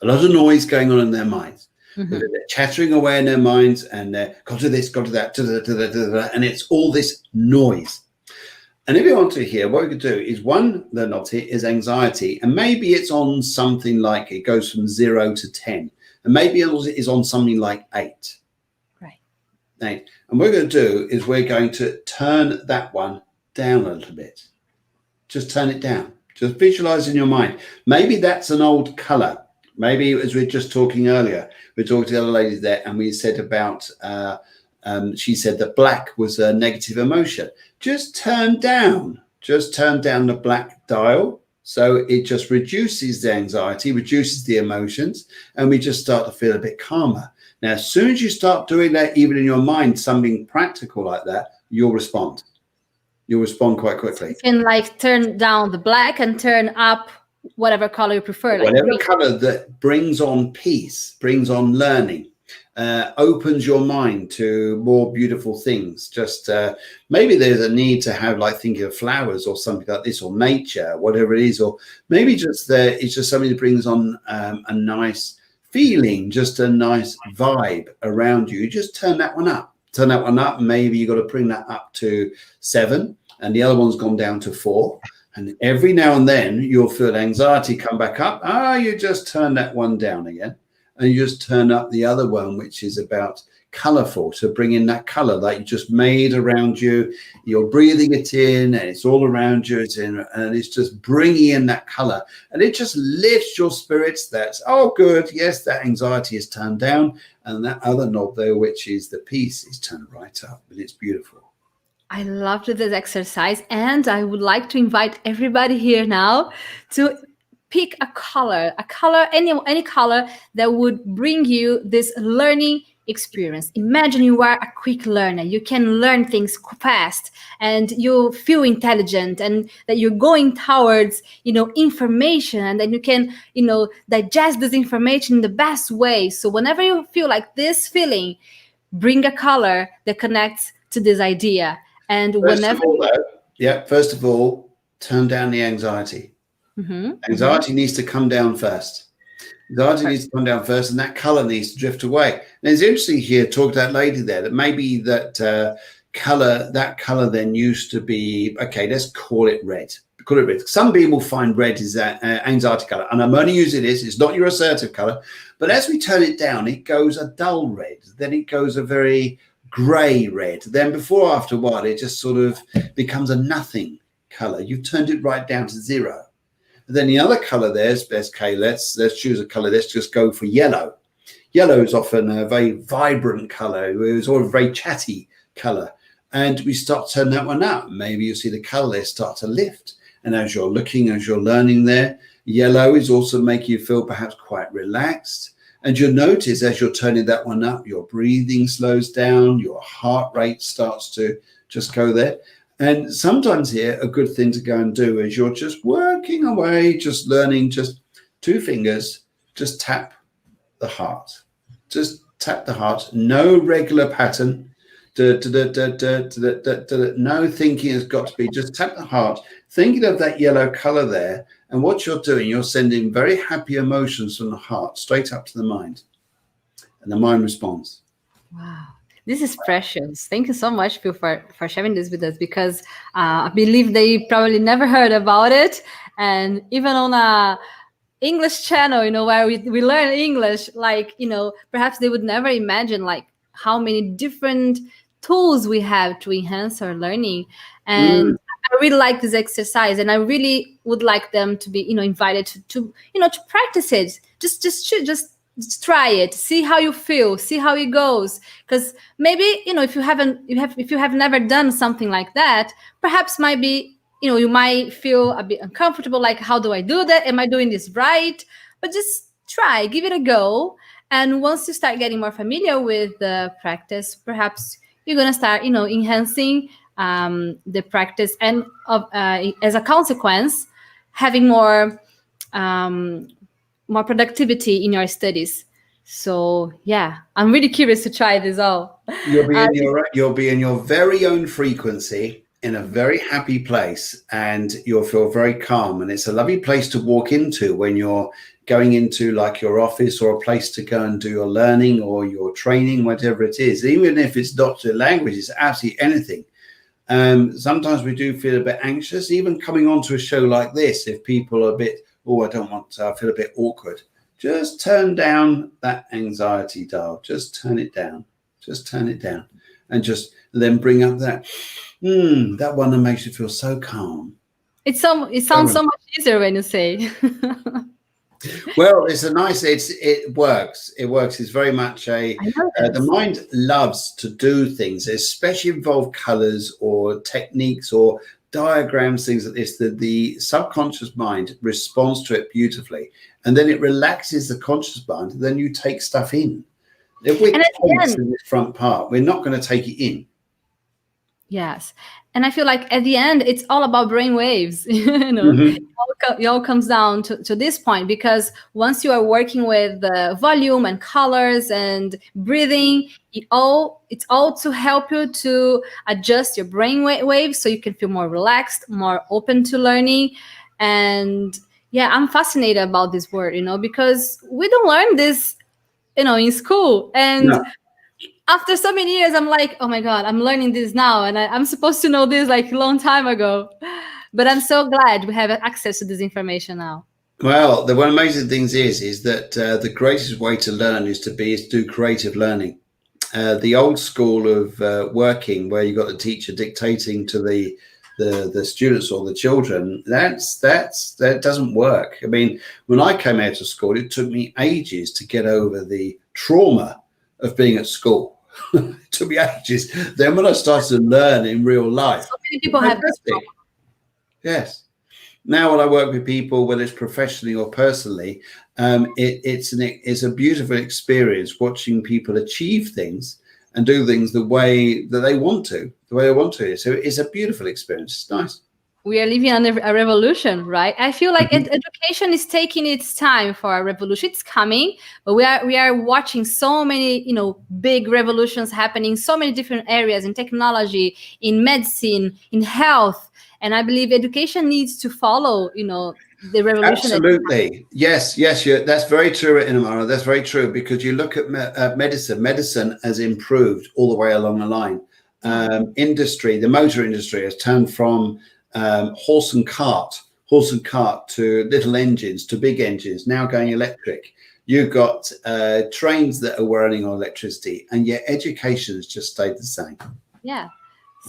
going on in their minds. They're chattering away in their minds, and they're got to this, got to that, and it's all this noise. And if you want to hear, what we could do is one, the novelty is anxiety, and maybe it's on something like, it goes from 0 to 10, and maybe it is on something like 8. And what we're going to do is we're going to turn that one down a little bit. Just turn it down. Just visualize in your mind. Maybe that's an old color. Maybe, as we were just talking earlier, we talked to the other ladies there, and we said about, she said that black was a negative emotion. Just turn down the black dial. So it just reduces the anxiety, reduces the emotions, and we just start to feel a bit calmer. Now, as soon as you start doing that, even in your mind, something practical like that, you'll respond. You'll respond quite quickly. You can like turn down the black and turn up whatever color you prefer. Whatever color that brings on peace, brings on learning, opens your mind to more beautiful things. Just maybe there's a need to have, like, thinking of flowers or something like this, or nature, whatever it is, or maybe just it's just something that brings on a nice feeling, just a nice vibe around you. You just turn that one up. Maybe you got to bring that up to 7, and the other one's gone down to 4. And every now and then you'll feel anxiety come back up. You just turn that one down again, and you just turn up the other one, which is about colorful. So bring in that color that you just made around you. You're breathing it in, and it's all around you. And it's just bringing in that color, and it just lifts your spirits. That's, oh, good. Yes, that anxiety is turned down, and that other knob there, which is the peace, is turned right up, and it's beautiful. I loved this exercise, and I would like to invite everybody here now to pick a color, any color that would bring you this learning experience. Imagine you are a quick learner. You can learn things fast, and you feel intelligent, and that you're going towards, information, and then you can, digest this information in the best way. So whenever you feel like this feeling, bring a color that connects to this idea. And first of all, turn down the anxiety. Anxiety needs to come down first. And that color needs to drift away. And it's interesting here, talk to that lady there, that maybe that color then used to be, okay, let's call it red. Some people find red is that anxiety color, and I'm only using this. It's not your assertive color, but as we turn it down, it goes a dull red. Then it goes a very gray red. Then after a while, it just sort of becomes a nothing color. You've turned it right down to 0. And then the other color there's best. Okay, let's choose a color. Let's just go for yellow. Yellow is often a very vibrant color. It's all a very chatty color. and we start to turn that one up. Maybe you see the color there start to lift. And as you're looking, as you're learning there, yellow is also making you feel perhaps quite relaxed. And you'll notice as you're turning that one up, your breathing slows down, your heart rate starts to just go there. And sometimes here, a good thing to go and do is you're just working away, just learning, just 2 fingers, just tap the heart. Just tap the heart. No regular pattern. No thinking has got to be. Just tap the heart, thinking of that yellow color there. And what you're doing, you're sending very happy emotions from the heart straight up to the mind. And the mind responds. Wow. This is precious. Thank you so much, Phil, for sharing this with us, because I believe they probably never heard about it. And even on a English channel, where we learn English, like, perhaps they would never imagine like how many different tools we have to enhance our learning. And I really like this exercise, and I really would like them to be, invited to practice it. Just try it, see how you feel, see how it goes. Because maybe, if you have never done something like that, perhaps might be, you might feel a bit uncomfortable, like, how do I do that? Am I doing this right? But just try, give it a go. And once you start getting more familiar with the practice, perhaps you're going to start, enhancing the practice, and as a consequence, having more productivity in your studies. So yeah, I'm really curious to try this all. You'll be in your very own frequency, in a very happy place, and you'll feel very calm. And it's a lovely place to walk into when you're going into like your office, or a place to go and do your learning or your training, whatever it is. Even if it's not the language, it's absolutely anything. Sometimes we do feel a bit anxious, even coming onto a show like this. If people are a bit, I don't want to, I feel a bit awkward. Just turn down that anxiety dial. Just turn it down. Just turn it down. And just then bring up that one that makes you feel so calm. It sounds so much easier when you say. Well, it works. It works. It's very much the mind loves to do things, especially involve colors or techniques or diagrams, things like this. The subconscious mind responds to it beautifully, and then it relaxes the conscious mind, and then you take stuff in. If we're tense in this front part, we're not going to take it in. Yes. And I feel like at the end, it's all about brain waves. It all comes down to this point, because once you are working with the volume and colors and breathing, it's all to help you to adjust your brain waves so you can feel more relaxed, more open to learning. And yeah, I'm fascinated about this word, because we don't learn this, in school. And after so many years, I'm like, oh my God, I'm learning this now. And I'm supposed to know this like a long time ago. But I'm so glad we have access to this information now. Well, one of the amazing things is that the greatest way to learn is to do creative learning. The old school of working, where you got the teacher dictating to the students or the children, that doesn't work. I mean, when I came out of school, it took me ages to get over the trauma of being at school. It took me ages. Then when I started to learn in real life, so many people have this problem. Yes. Now when I work with people, whether it's professionally or personally, it's a beautiful experience watching people achieve things and do things the way that they want to, So it's a beautiful experience. It's nice. We are living under a revolution, right? I feel like education is taking its time for a revolution. It's coming, but we are watching so many, big revolutions happening, so many different areas in technology, in medicine, in health. And I believe education needs to follow, the revolution. Absolutely. Yes. That's very true, Inamara. That's very true, because you look at medicine. Medicine has improved all the way along the line. The motor industry has turned from horse and cart to little engines to big engines, now going electric. You've got trains that are running on electricity, and yet education has just stayed the same. Yeah.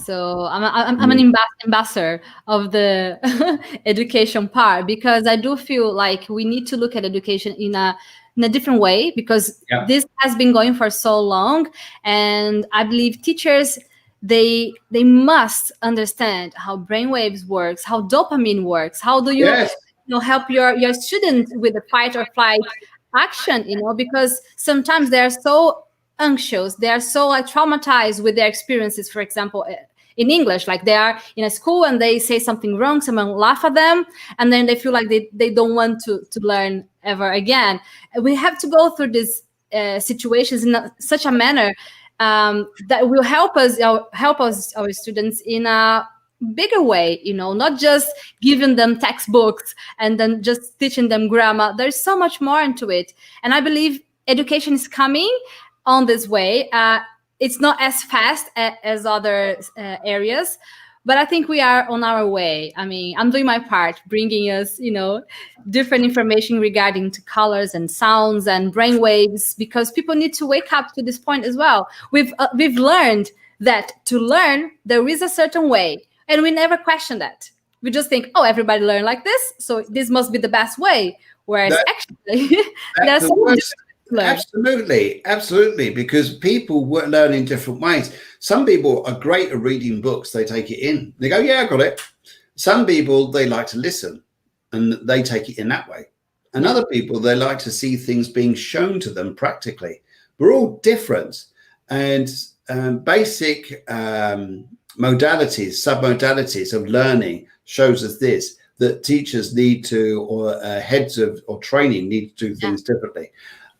So I'm an ambassador of the education part, because I do feel like we need to look at education in a different way, because this has been going for so long. And I believe teachers, they must understand how brainwaves works, how dopamine works. How do you, Yes. help your students with the fight or flight action? Because sometimes they are so anxious, they are so like traumatized with their experiences. For example, in English, like they are in a school and they say something wrong, someone laugh at them, and then they feel like they don't want to learn ever again. We have to go through these situations in such a manner that will help us, our students, in a bigger way, not just giving them textbooks and then just teaching them grammar. There's so much more into it. And I believe education is coming on this way. It's not as fast as other areas, but I think we are on our way. I mean, I'm doing my part, bringing us, different information regarding to colors and sounds and brainwaves, because people need to wake up to this point as well. We've learned that to learn, there is a certain way, and we never question that. We just think, oh, everybody learn like this, so this must be the best way. Whereas actually, there's so much. Absolutely, because people learn in different ways. Some people are great at reading books. They take it in. They go, yeah, I got it. Some people, they like to listen and they take it in that way. And other people, they like to see things being shown to them practically. We're all different. And basic modalities, submodalities of learning shows us this, that teachers need to, or heads of or training need to do things differently.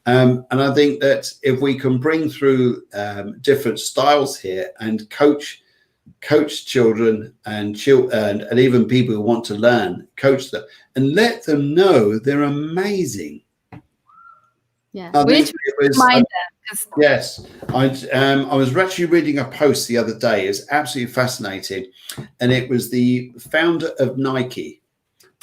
And I think that if we can bring through different styles here and coach children and even people who want to learn, coach them and let them know they're amazing. Yeah, we need to remind them. Yes, I was actually reading a post the other day. It's absolutely fascinating, and it was the founder of Nike.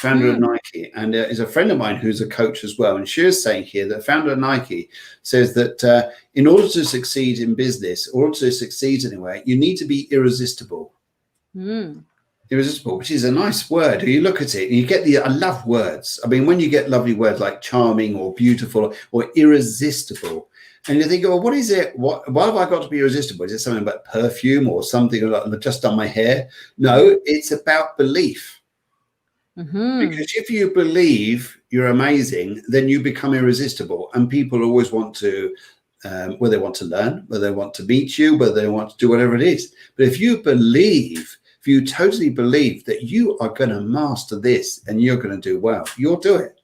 And is a friend of mine who's a coach as well. And she is saying here that founder of Nike says that in order to succeed in business, or to succeed anywhere, you need to be irresistible. Irresistible, which is a nice word. You look at it and you get I love words. I mean, when you get lovely words like charming or beautiful or irresistible, and you think, oh, what is it? Why have I got to be irresistible? Is it something about perfume or something like just on my hair? No, it's about belief. Because if you believe you're amazing, then you become irresistible, and people always want to, whether they want to learn, whether they want to meet you, whether they want to do whatever it is. But if you totally believe that you are going to master this and you're going to do well, you'll do it.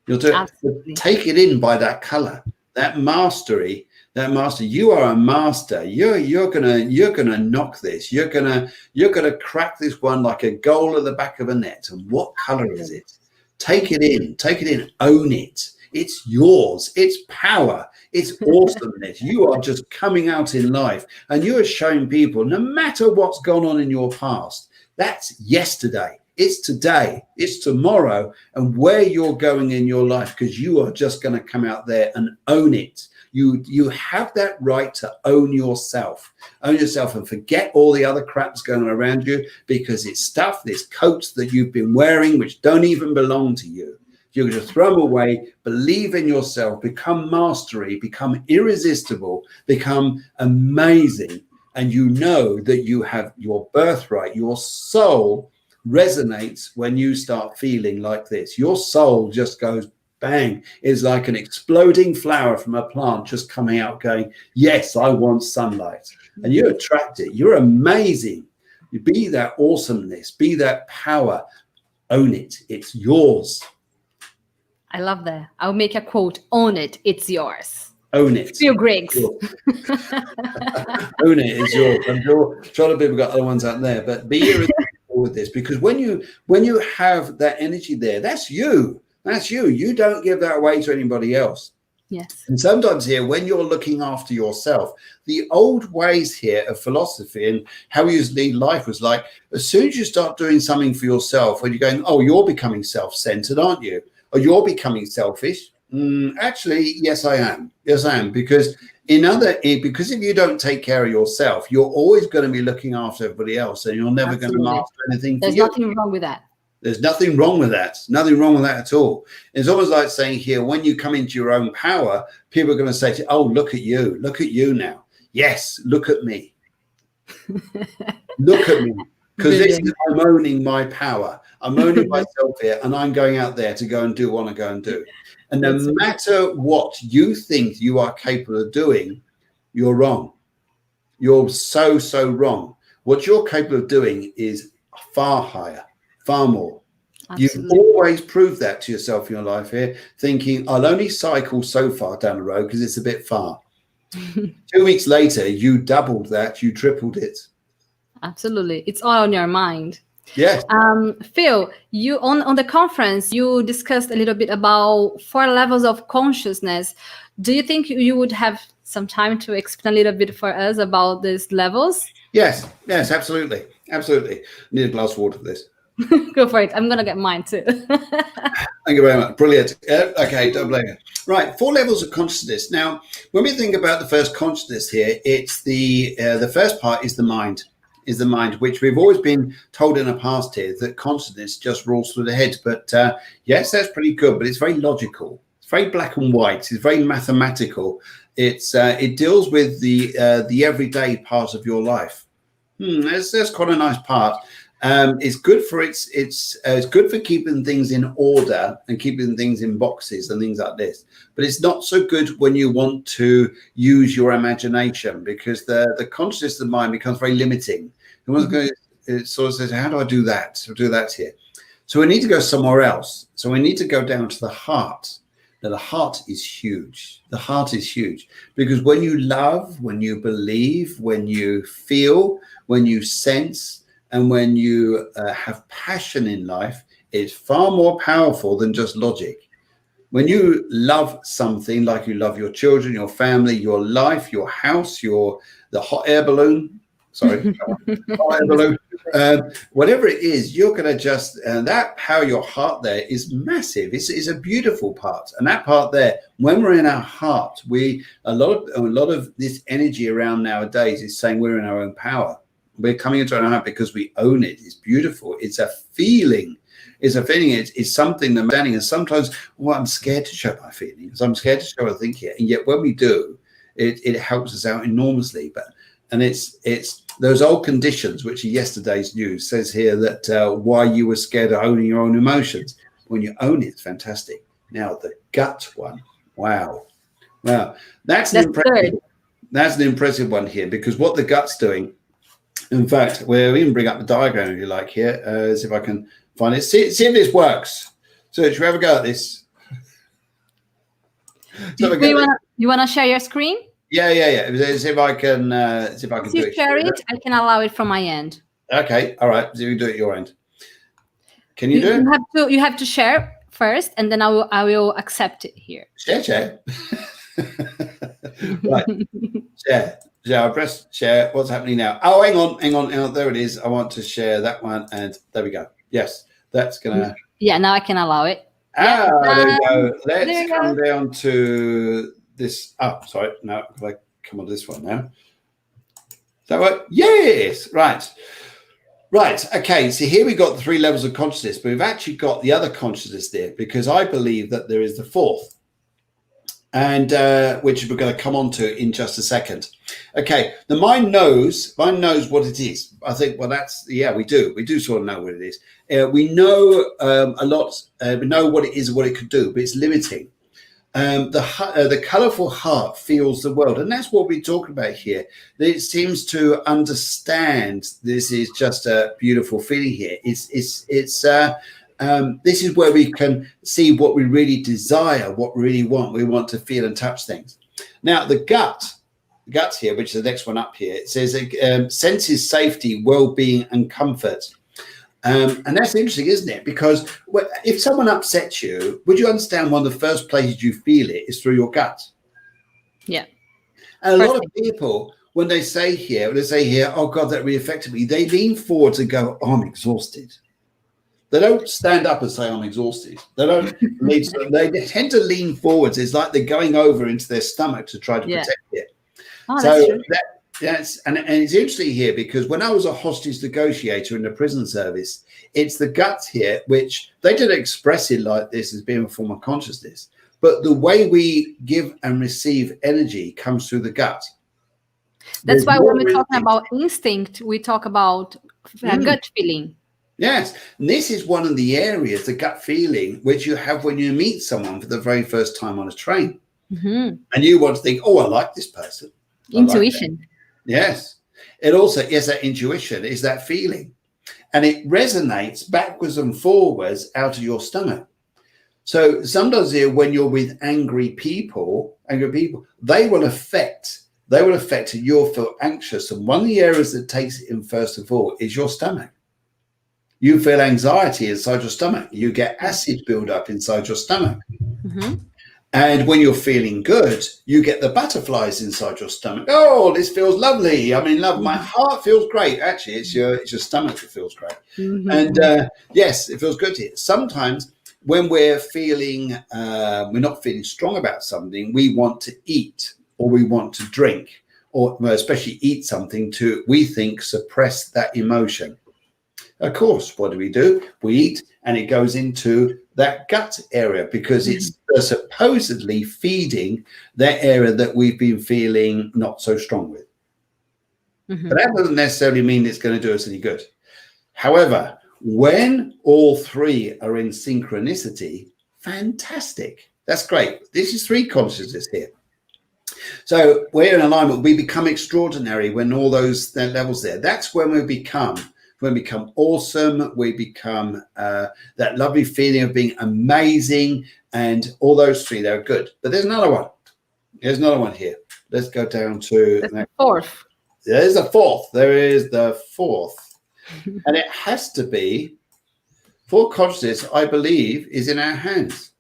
You'll do it. Take it in by that color, that mastery. You are a master. You're gonna knock this. You're gonna crack this one like a goal at the back of a net. And what color is it? Take it in, own it. It's yours. It's power. It's awesomeness. You are just coming out in life, and you are showing people, no matter what's gone on in your past, that's yesterday. It's today, it's tomorrow, and where you're going in your life, because you are just going to come out there and own it. You have that right to own yourself and forget all the other crap that's going on around you, because it's stuff, this coats that you've been wearing, which don't even belong to you. You're going to throw them away, believe in yourself, become mastery, become irresistible, become amazing. And you know that you have your birthright, your soul resonates when you start feeling like this. Your soul just goes bang. It's like an exploding flower from a plant just coming out going, yes, I want sunlight. And you attract it. You're amazing. You be that awesomeness, be that power. Own it. It's yours. I love that. I'll make a quote. Own it. It's yours. Own it. Phil Griggs. Own it. It's yours. I'm sure a lot of people got other ones out there, but be irresistible with this, because when you have that energy there, that's you. That's you. You don't give that away to anybody else. Yes. And sometimes here, when you're looking after yourself, the old ways here of philosophy and how we used to lead life was like, as soon as you start doing something for yourself, when you're going, oh, you're becoming self-centered, aren't you? Or you're becoming selfish. Actually, yes, I am. Yes, I am. Because if you don't take care of yourself, you're always going to be looking after everybody else, and you're never going to master anything for you. There's nothing wrong with that. There's nothing wrong with that. Nothing wrong with that at all. It's almost like saying here, when you come into your own power, people are going to say to you, oh, look at you. Look at you now. Yes, look at me. Look at me. Because Brilliant. I'm owning my power. I'm owning myself here, and I'm going out there to go and do what I go and do. And no That's right. matter what you think you are capable of doing, you're wrong. You're so, so wrong. What you're capable of doing is far higher, far more. Absolutely. You've always proved that to yourself in your life here, thinking, I'll only cycle so far down the road because it's a bit far. 2 weeks later, you doubled that, you tripled it. Absolutely. It's all on your mind. Yes. Phil, you on the conference, you discussed a little bit about 4 levels of consciousness. Do you think you would have some time to explain a little bit for us about these levels? Yes, absolutely. Absolutely. I need a glass of water for this. Go for it. I'm going to get mine too. Thank you very much. Brilliant. Okay, don't blame you. Right, 4 levels of consciousness. Now, when we think about the first consciousness here, it's the first part is the mind. Which we've always been told in the past here that consciousness just rolls through the head. But yes, that's pretty good, but it's very logical. It's very black and white. It's very mathematical. It deals with the everyday part of your life. That's quite a nice part. It's good for it's good for keeping things in order and keeping things in boxes and things like this. But it's not so good when you want to use your imagination, because the consciousness of the mind becomes very limiting. It sort of says, how do I do that? Do that here. So we need to go somewhere else. So we need to go down to the heart. Now, the heart is huge. The heart is huge because when you love, when you believe, when you feel, when you sense, and when you have passion in life, it's far more powerful than just logic. When you love something, like you love your children, your family, your life, your house, the hot air balloon, sorry, hot air balloon, whatever it is, you're going to just, and that power, your heart there is massive. It's a beautiful part. And that part there, when we're in our heart, a lot of this energy around nowadays is saying we're in our own power. We're coming into our own heart because we own it. It's beautiful. It's a feeling. It's something that I'm standing. And sometimes, I'm scared to show my feelings. I'm scared to show what I think here. And yet when we do, it helps us out enormously. And it's those old conditions, which are yesterday's news, says here that why you were scared of owning your own emotions. When you own it, it's fantastic. Now the gut one, wow. That's an impressive one here, because what the gut's doing. In fact, we can bring up the diagram if you like here, see if I can find it. See if this works. So should we have a go at this? You want to share your screen? Yeah. See if I can do it. You share it, I can allow it from my end. Okay, all right. So you can do it at your end. Can you do it? You have to share first, and then I will accept it here. Share. Right. Share. I press share. What's happening now? Oh, hang on. There it is. I want to share that one, and there we go. Yes, that's gonna. Yeah, now I can allow it. There we go. Let's come down to this. Oh, sorry. No, if I come on to this one now. Is that what? Yes. Right. Okay. So here we got the 3 levels of consciousness, but we've actually got the other consciousness there, because I believe that there is the 4th. And which we're going to come on to in just a second. Okay, the mind knows what it is. I think, we do sort of know what it is. We know a lot. We know what it is and what it could do, but it's limiting. The colourful heart feels the world, and that's what we're talking about here. It seems to understand this is just a beautiful feeling here. This is where we can see what we really desire, what we really want. We want to feel and touch things. Now, the gut here, which is the next one up here, it says senses safety, well-being, and comfort. And that's interesting, isn't it? Because if someone upsets you, would you understand one of the first places you feel it is through your gut? Yeah. And a lot of people, when they say here, oh God, that really affected me, they lean forwards and go, oh, I'm exhausted. They don't stand up and say, I'm exhausted. They don't. They tend to lean forwards. It's like they're going over into their stomach to try to protect it. Oh, that's true. And it's interesting here, because when I was a hostage negotiator in the prison service, it's the gut here, which they didn't express it like this as being a form of consciousness. But the way we give and receive energy comes through the gut. That's There's why when more we're talking instinct. about instinct, we talk about gut feeling. Yes, and this is one of the areas, the gut feeling, which you have when you meet someone for the very first time on a train. And you want to think, oh, I like this person. Intuition. Like yes. It also is that intuition, is that feeling. And it resonates backwards and forwards out of your stomach. So sometimes here, when you're with angry people, they will affect you'll feel anxious. And one of the areas that takes it in first of all is your stomach. You feel anxiety inside your stomach. You get acid buildup inside your stomach. And when you're feeling good, you get the butterflies inside your stomach. Oh, this feels lovely. I'm in love. My heart feels great. Actually, it's your stomach that feels great. And yes, it feels good to you. Sometimes when we're feeling, we're not feeling strong about something, we want to eat or we want to drink, or especially eat something to, we think, suppress that emotion. Of course, what do? We eat, and it goes into that gut area because it's supposedly feeding that area that we've been feeling not so strong with. But that doesn't necessarily mean it's going to do us any good. However, when all three are in synchronicity, fantastic. That's great. This is three consciousness here. So we're in alignment. We become extraordinary when all those levels there. That's when we become awesome. We become that lovely feeling of being amazing, and all those three, they're good. But there's another one. There's another one here. Let's go down to the fourth. There's the fourth. There is the fourth. And it has to be, for consciousness, I believe, is in our hands.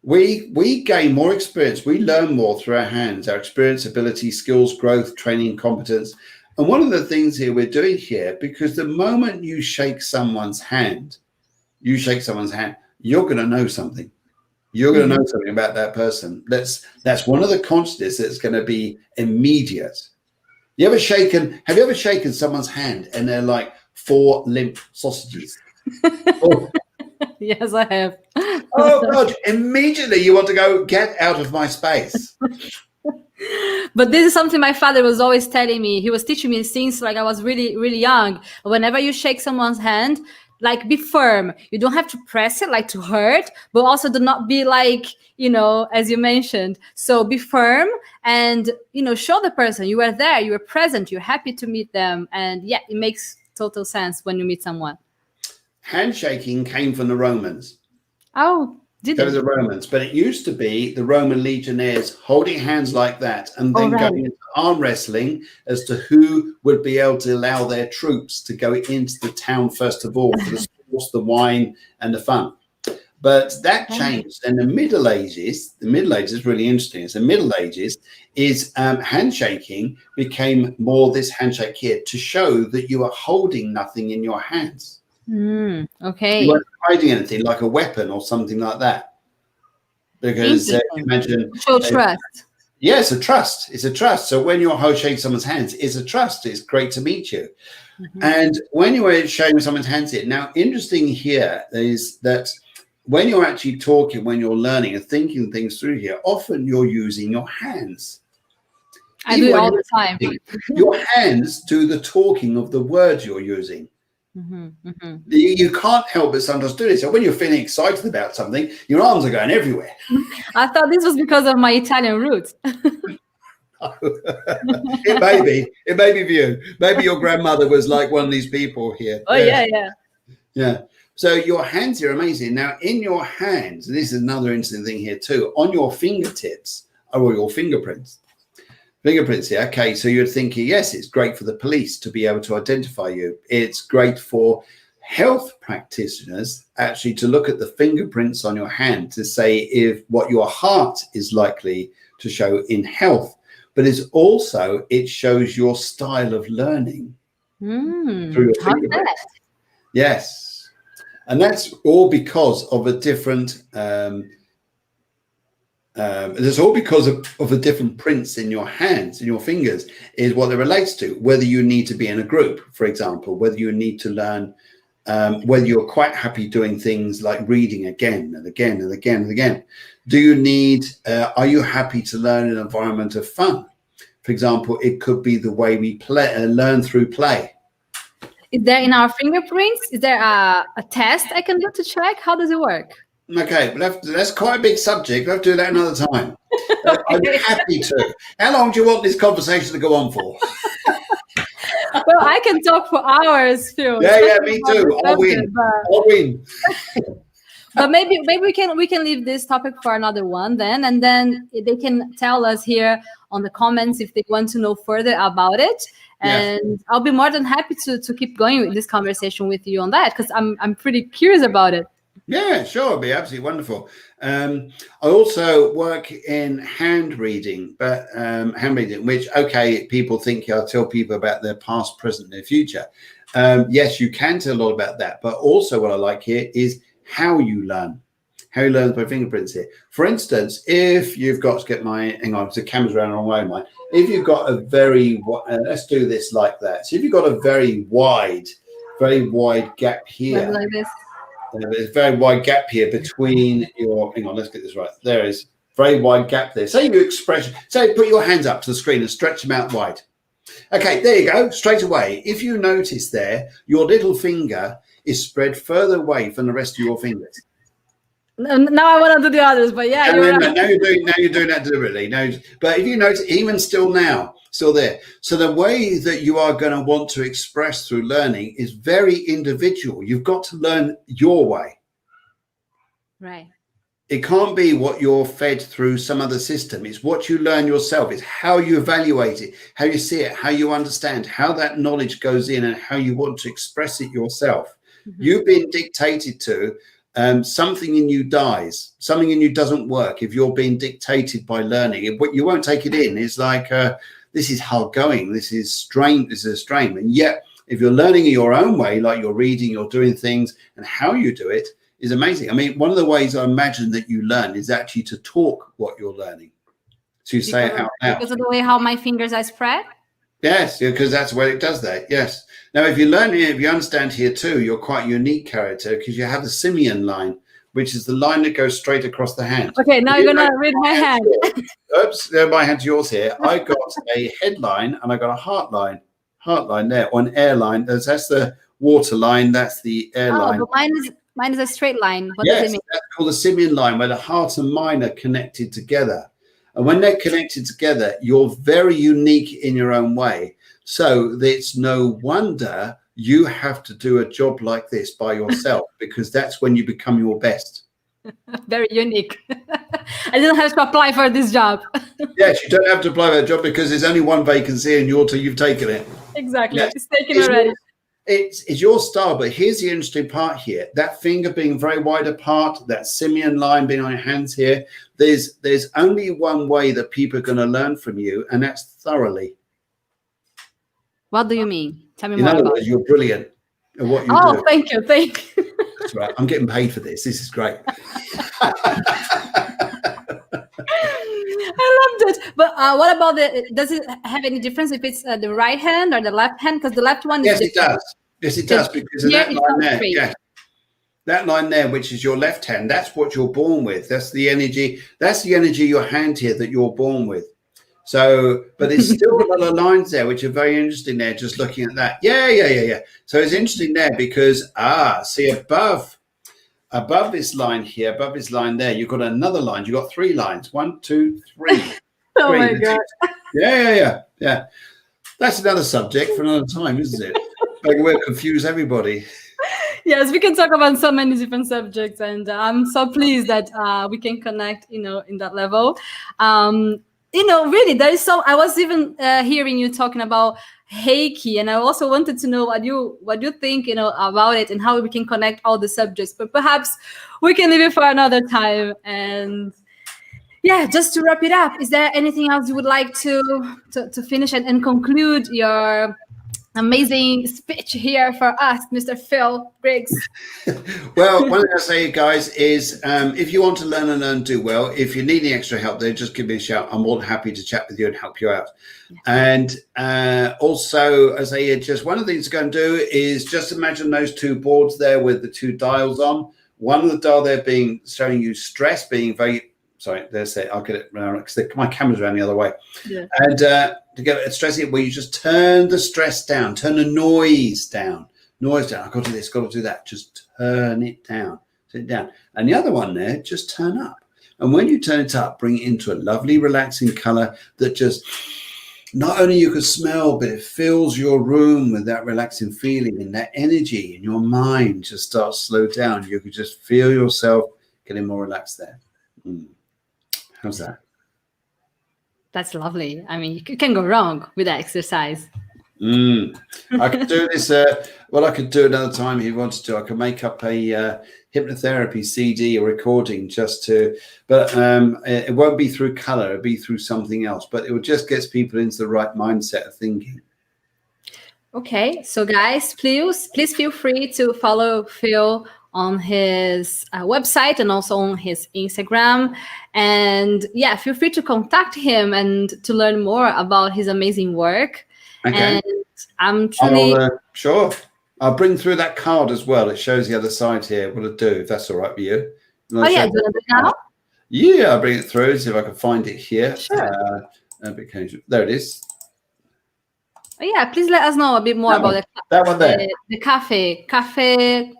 We gain more experience. We learn more through our hands, our experience, ability, skills, growth, training, competence. And one of the things here we're doing here, because the moment you shake someone's hand, you're going to know something. You're going to know something about that person. That's one of the consciousness that's going to be immediate. Have you ever shaken someone's hand and they're like 4 limp sausages? Oh. Yes, I have. Oh God, immediately you want to go, get out of my space. But this is something my father was always telling me. He was teaching me since like I was really, really young. Whenever you shake someone's hand, like be firm. You don't have to press it like to hurt, but also do not be like, as you mentioned. So be firm and, show the person you are there, you are present, you're happy to meet them. And yeah, it makes total sense when you meet someone. Handshaking came from the Romans. Oh, did it? The Romans, but it used to be the Roman legionnaires holding hands like that and then going into arm wrestling as to who would be able to allow their troops to go into the town first of all for the sports, the wine, and the fun. But that changed. And the Middle Ages is really interesting. It's the Middle Ages is handshaking became more this handshake here to show that you are holding nothing in your hands. Okay. You weren't hiding anything like a weapon or something like that. Because imagine show trust. Yeah, it's a trust. It's a trust. So when you're shaking someone's hands, it's a trust. It's great to meet you. And when you're shaking someone's hands here, now interesting here is that when you're actually talking, when you're learning and thinking things through here, often you're using your hands. I do it all the time. Your hands do the talking of the words you're using. You can't help but sometimes do this. So when you're feeling excited about something, your arms are going everywhere. I thought this was because of my Italian roots. It may be for you. Maybe your grandmother was like one of these people here. Oh yeah. So your hands are amazing. Now in your hands, and this is another interesting thing here too, on your fingertips are all your fingerprints. Fingerprints here. Okay, so you're thinking, yes, it's great for the police to be able to identify you. It's great for health practitioners actually to look at the fingerprints on your hand to say if what your heart is likely to show in health. But it shows your style of learning through your fingerprints. Yes, and that's all because of a different. It's all because of the different prints in your hands, in your fingers, is what it relates to. Whether you need to be in a group, for example, whether you need to learn, whether you're quite happy doing things like reading again and again and again and again. Are you happy to learn in an environment of fun? For example, it could be the way we learn through play. Is there in our fingerprints? Is there a test I can do to check? How does it work? Okay, but that's quite a big subject. We'll have to do that another time. I'm happy to. How long do you want this conversation to go on for? Well, I can talk for hours, Phil. Yeah, me too. I'll win. I'll win. But maybe we can leave this topic for another one then, and then they can tell us here on the comments if they want to know further about it. And I'll be more than happy to keep going with this conversation with you on that, because I'm pretty curious about it. Yeah, sure. It'd be absolutely wonderful. I also work in hand reading, which, okay, people think I'll tell people about their past, present, and their future. Yes, you can tell a lot about that. But also what I like here is how you learn. How you learn by fingerprints here. For instance, if you've got to get hang on, the camera's around the wrong way, mine. If you've got a very, let's do this like that. So if you've got a very wide gap here. Like this. There's a very wide gap here between hang on, let's get this right. There is very wide gap there. Say put your hands up to the screen and stretch them out wide. Okay, there you go, straight away. If you notice there, your little finger is spread further away from the rest of your fingers. Now I want to do the others, but yeah. Now you're doing that deliberately. No, but if you notice, even still there. So the way that you are going to want to express through learning is very individual. You've got to learn your way. Right. It can't be what you're fed through some other system. It's what you learn yourself. It's how you evaluate it, how you see it, how you understand, how that knowledge goes in and how you want to express it yourself. Mm-hmm. You've been dictated to. Something in you dies, something in you doesn't work if you're being dictated by learning. You won't take it in. It's like, this is hard going. This is a strain. And yet, if you're learning in your own way, like you're reading, you're doing things, and how you do it is amazing. I mean, one of the ways I imagine that you learn is actually to talk what you're learning. So you say it out loud. Because of the way how my fingers are spread? Yes, because that's where it does that. Yes. Now, if you understand here too, you're quite a unique character because you have the simian line, which is the line that goes straight across the hand. Okay, now you're going to read my hand. Oops, my hand's yours here. I got a headline and I got a heart line there, or an air line. That's the water line. That's the air line. But mine is a straight line. What yes, does it mean? That's called the simian line, where the heart and mind are connected together. And when they're connected together, you're very unique in your own way. So it's no wonder you have to do a job like this by yourself, because that's when you become your best. Very unique. I didn't have to apply for this job. Yes, you don't have to apply for that job because there's only one vacancy and you've taken it. Exactly. Yes. It's taken already. It's your style, but here's the interesting part here. That finger being very wide apart, that simian line being on your hands here, there's only one way that people are going to learn from you, and that's thoroughly. What do you mean? Tell me more about it. In other words, you're brilliant at what you do. Oh, thank you. That's right. I'm getting paid for this. This is great. I loved it. But what about does it have any difference if it's the right hand or the left hand? Because the left one is it does. Yes, it does, because of that line there. Yes. That line there, which is your left hand, that's what you're born with. That's the energy your hand here that you're born with. So, but it's still got other lines there, which are very interesting there, just looking at that. Yeah. So it's interesting there because, see above this line here, above this line there, you've got another line. You've got three lines. 1, 2, 3. Oh my God. Yeah. That's another subject for another time, isn't it? Like, we'll confuse everybody. Yes, we can talk about so many different subjects, and I'm so pleased that we can connect, in that level. Really, there is so. I was even hearing you talking about Reiki, and I also wanted to know what you think, about it and how we can connect all the subjects. But perhaps we can leave it for another time. And yeah, just to wrap it up, is there anything else you would like to finish and conclude your amazing speech here for us, Mr. Phil Griggs? Well, one thing I say, guys, is if you want to learn and learn, do well. If you need any extra help there, just give me a shout. I'm more than happy to chat with you and help you out. Yeah. And also, as I say, just one of the things to go and do is just imagine those two boards there with the two dials on. One of the dial there showing you stress, being very Sorry, there's it. I'll get it around because my camera's around the other way. Yeah. And to get it stressing, where you just turn the stress down, turn the noise down. I've got to do this, got to do that. Just turn it down, sit down. And the other one there, just turn up. And when you turn it up, bring it into a lovely, relaxing color that just not only you can smell, but it fills your room with that relaxing feeling and that energy, and your mind just starts to slow down. You can just feel yourself getting more relaxed there. How's that? That's lovely. I mean, you can go wrong with that exercise. I could do this. I could do another time if you wanted to. I could make up a hypnotherapy CD or recording but it won't be through color. It'll be through something else. But it will just get people into the right mindset of thinking. Okay, so guys, please feel free to follow Phil on his website and also on his Instagram. And yeah, feel free to contact him and to learn more about his amazing work. Okay. And I'm truly... Sure. I'll bring through that card as well. It shows the other side here. What to do, if that's all right with you. Oh, yeah. Do you want to do it now? Yeah, I'll bring it through, see if I can find it here. Sure. There it is. Oh, yeah, please let us know a bit more about that one there. The cafe clairvoyance.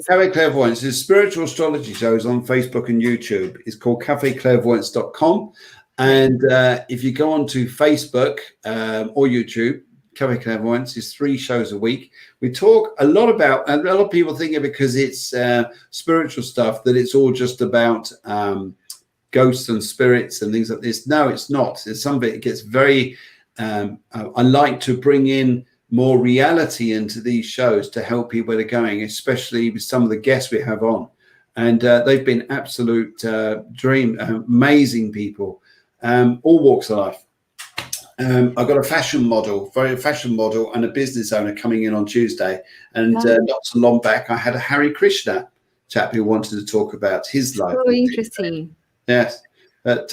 Cafe Clairvoyance is spiritual astrology shows on Facebook and YouTube. It's called cafeclairvoyance.com. And if you go onto Facebook or YouTube, Cafe Clairvoyance is 3 shows a week. We talk a lot about, and a lot of people think it because it's spiritual stuff, that it's all just about ghosts and spirits and things like this. No, it's not. It's some of it gets very, I like to bring in more reality into these shows to help people that are going, especially with some of the guests we have on. And they've been absolute amazing people, all walks of life. I've got a fashion model and a business owner coming in on Tuesday. And not so long back, I had a Hare Krishna chap who wanted to talk about his life. So interesting. Yes. But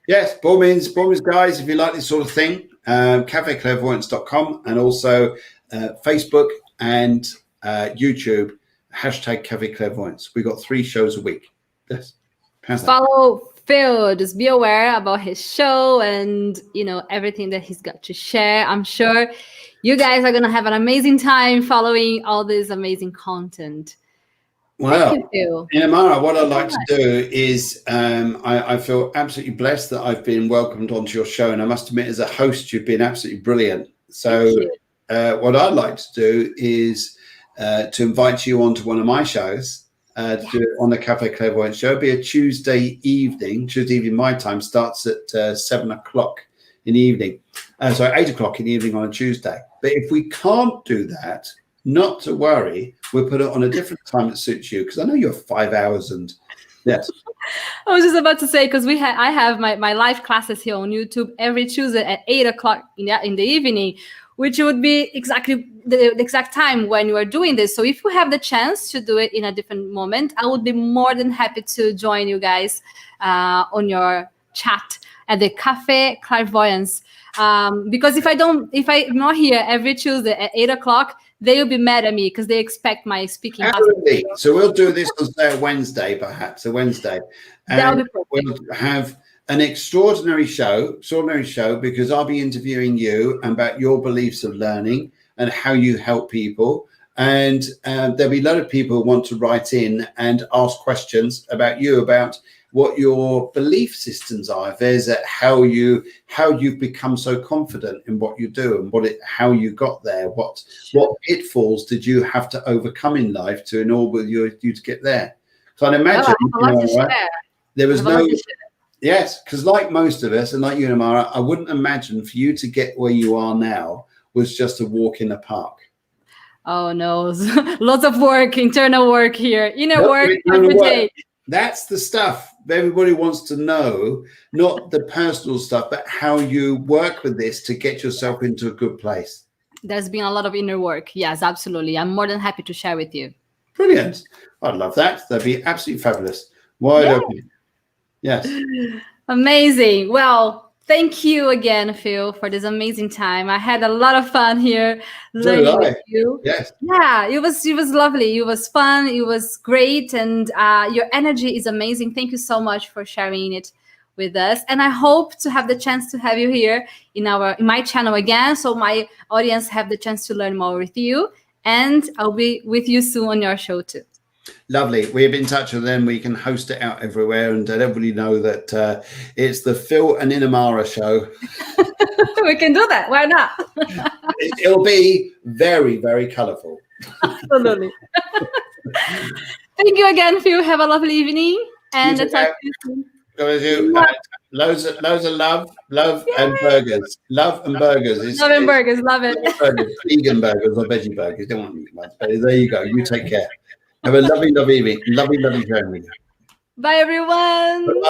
yes, by all means, guys, if you like this sort of thing, cafeclairvoyance.com, and also Facebook and YouTube, #Cafe Clairvoyance. We've got 3 shows a week. Yes. Follow Phil. Just be aware about his show and, everything that he's got to share. I'm sure you guys are going to have an amazing time following all this amazing content. Well, thank you, Phil. Amara, what I'd like to do is I feel absolutely blessed that I've been welcomed onto your show. And I must admit, as a host, you've been absolutely brilliant. So what I'd like to do is to invite you onto one of my shows, to do it on the Cafe Clairvoyance show. It'll be a Tuesday evening my time, starts at 7 o'clock in the evening. 8 o'clock in the evening on a Tuesday. But if we can't do that, not to worry, we'll put it on a different time that suits you, because I know you're 5 hours and yes. I was just about to say, because I have my live classes here on YouTube every Tuesday at 8 o'clock in the evening, which would be exactly the exact time when you are doing this. So if you have the chance to do it in a different moment, I would be more than happy to join you guys on your chat at the Cafe Clairvoyance. Because if I'm not here every Tuesday at 8 o'clock, they will be mad at me because they expect my speaking. Absolutely. So we'll do this on, say, a Wednesday, perhaps, and we'll have an extraordinary show, because I'll be interviewing you about your beliefs of learning and how you help people. And there'll be a lot of people who want to write in and ask questions about you, about what your belief systems are. If there's how you've become so confident in what you do and how you got there. What pitfalls did you have to overcome in life to enable you to get there? So I'd imagine there was no. Yes, because like most of us, and like you, Amara, I wouldn't imagine for you to get where you are now was just a walk in the park. Oh no, lots of work, internal work here, inner work every day. That's the stuff everybody wants to know, not the personal stuff, but how you work with this to get yourself into a good place. There's been a lot of inner work. Yes, absolutely. I'm more than happy to share with you. Brilliant. I'd love that. That'd be absolutely fabulous. Wide open. Yes. Amazing. Well, Thank you again, Phil, for this amazing time. I had a lot of fun here So did learning with I. you. Yes. Yeah, it was lovely. It was fun. It was great, and your energy is amazing. Thank you so much for sharing it with us. And I hope to have the chance to have you here in my channel again, so my audience have the chance to learn more with you. And I'll be with you soon on your show too. Lovely. We've been in touch with them. We can host it out everywhere and let everybody know that it's the Phil and Inamara show. We can do that. Why not? It'll be very, very colourful. Absolutely. Thank you again, Phil. Have a lovely evening. And I'll talk to you soon. Loads of love and burgers. Love and burgers. Love and burgers. Love it. Vegan burgers or veggie burgers. Don't want meat ones. But there you go. You take care. Have a lovely, lovely evening. Lovely, lovely journey. Bye, everyone.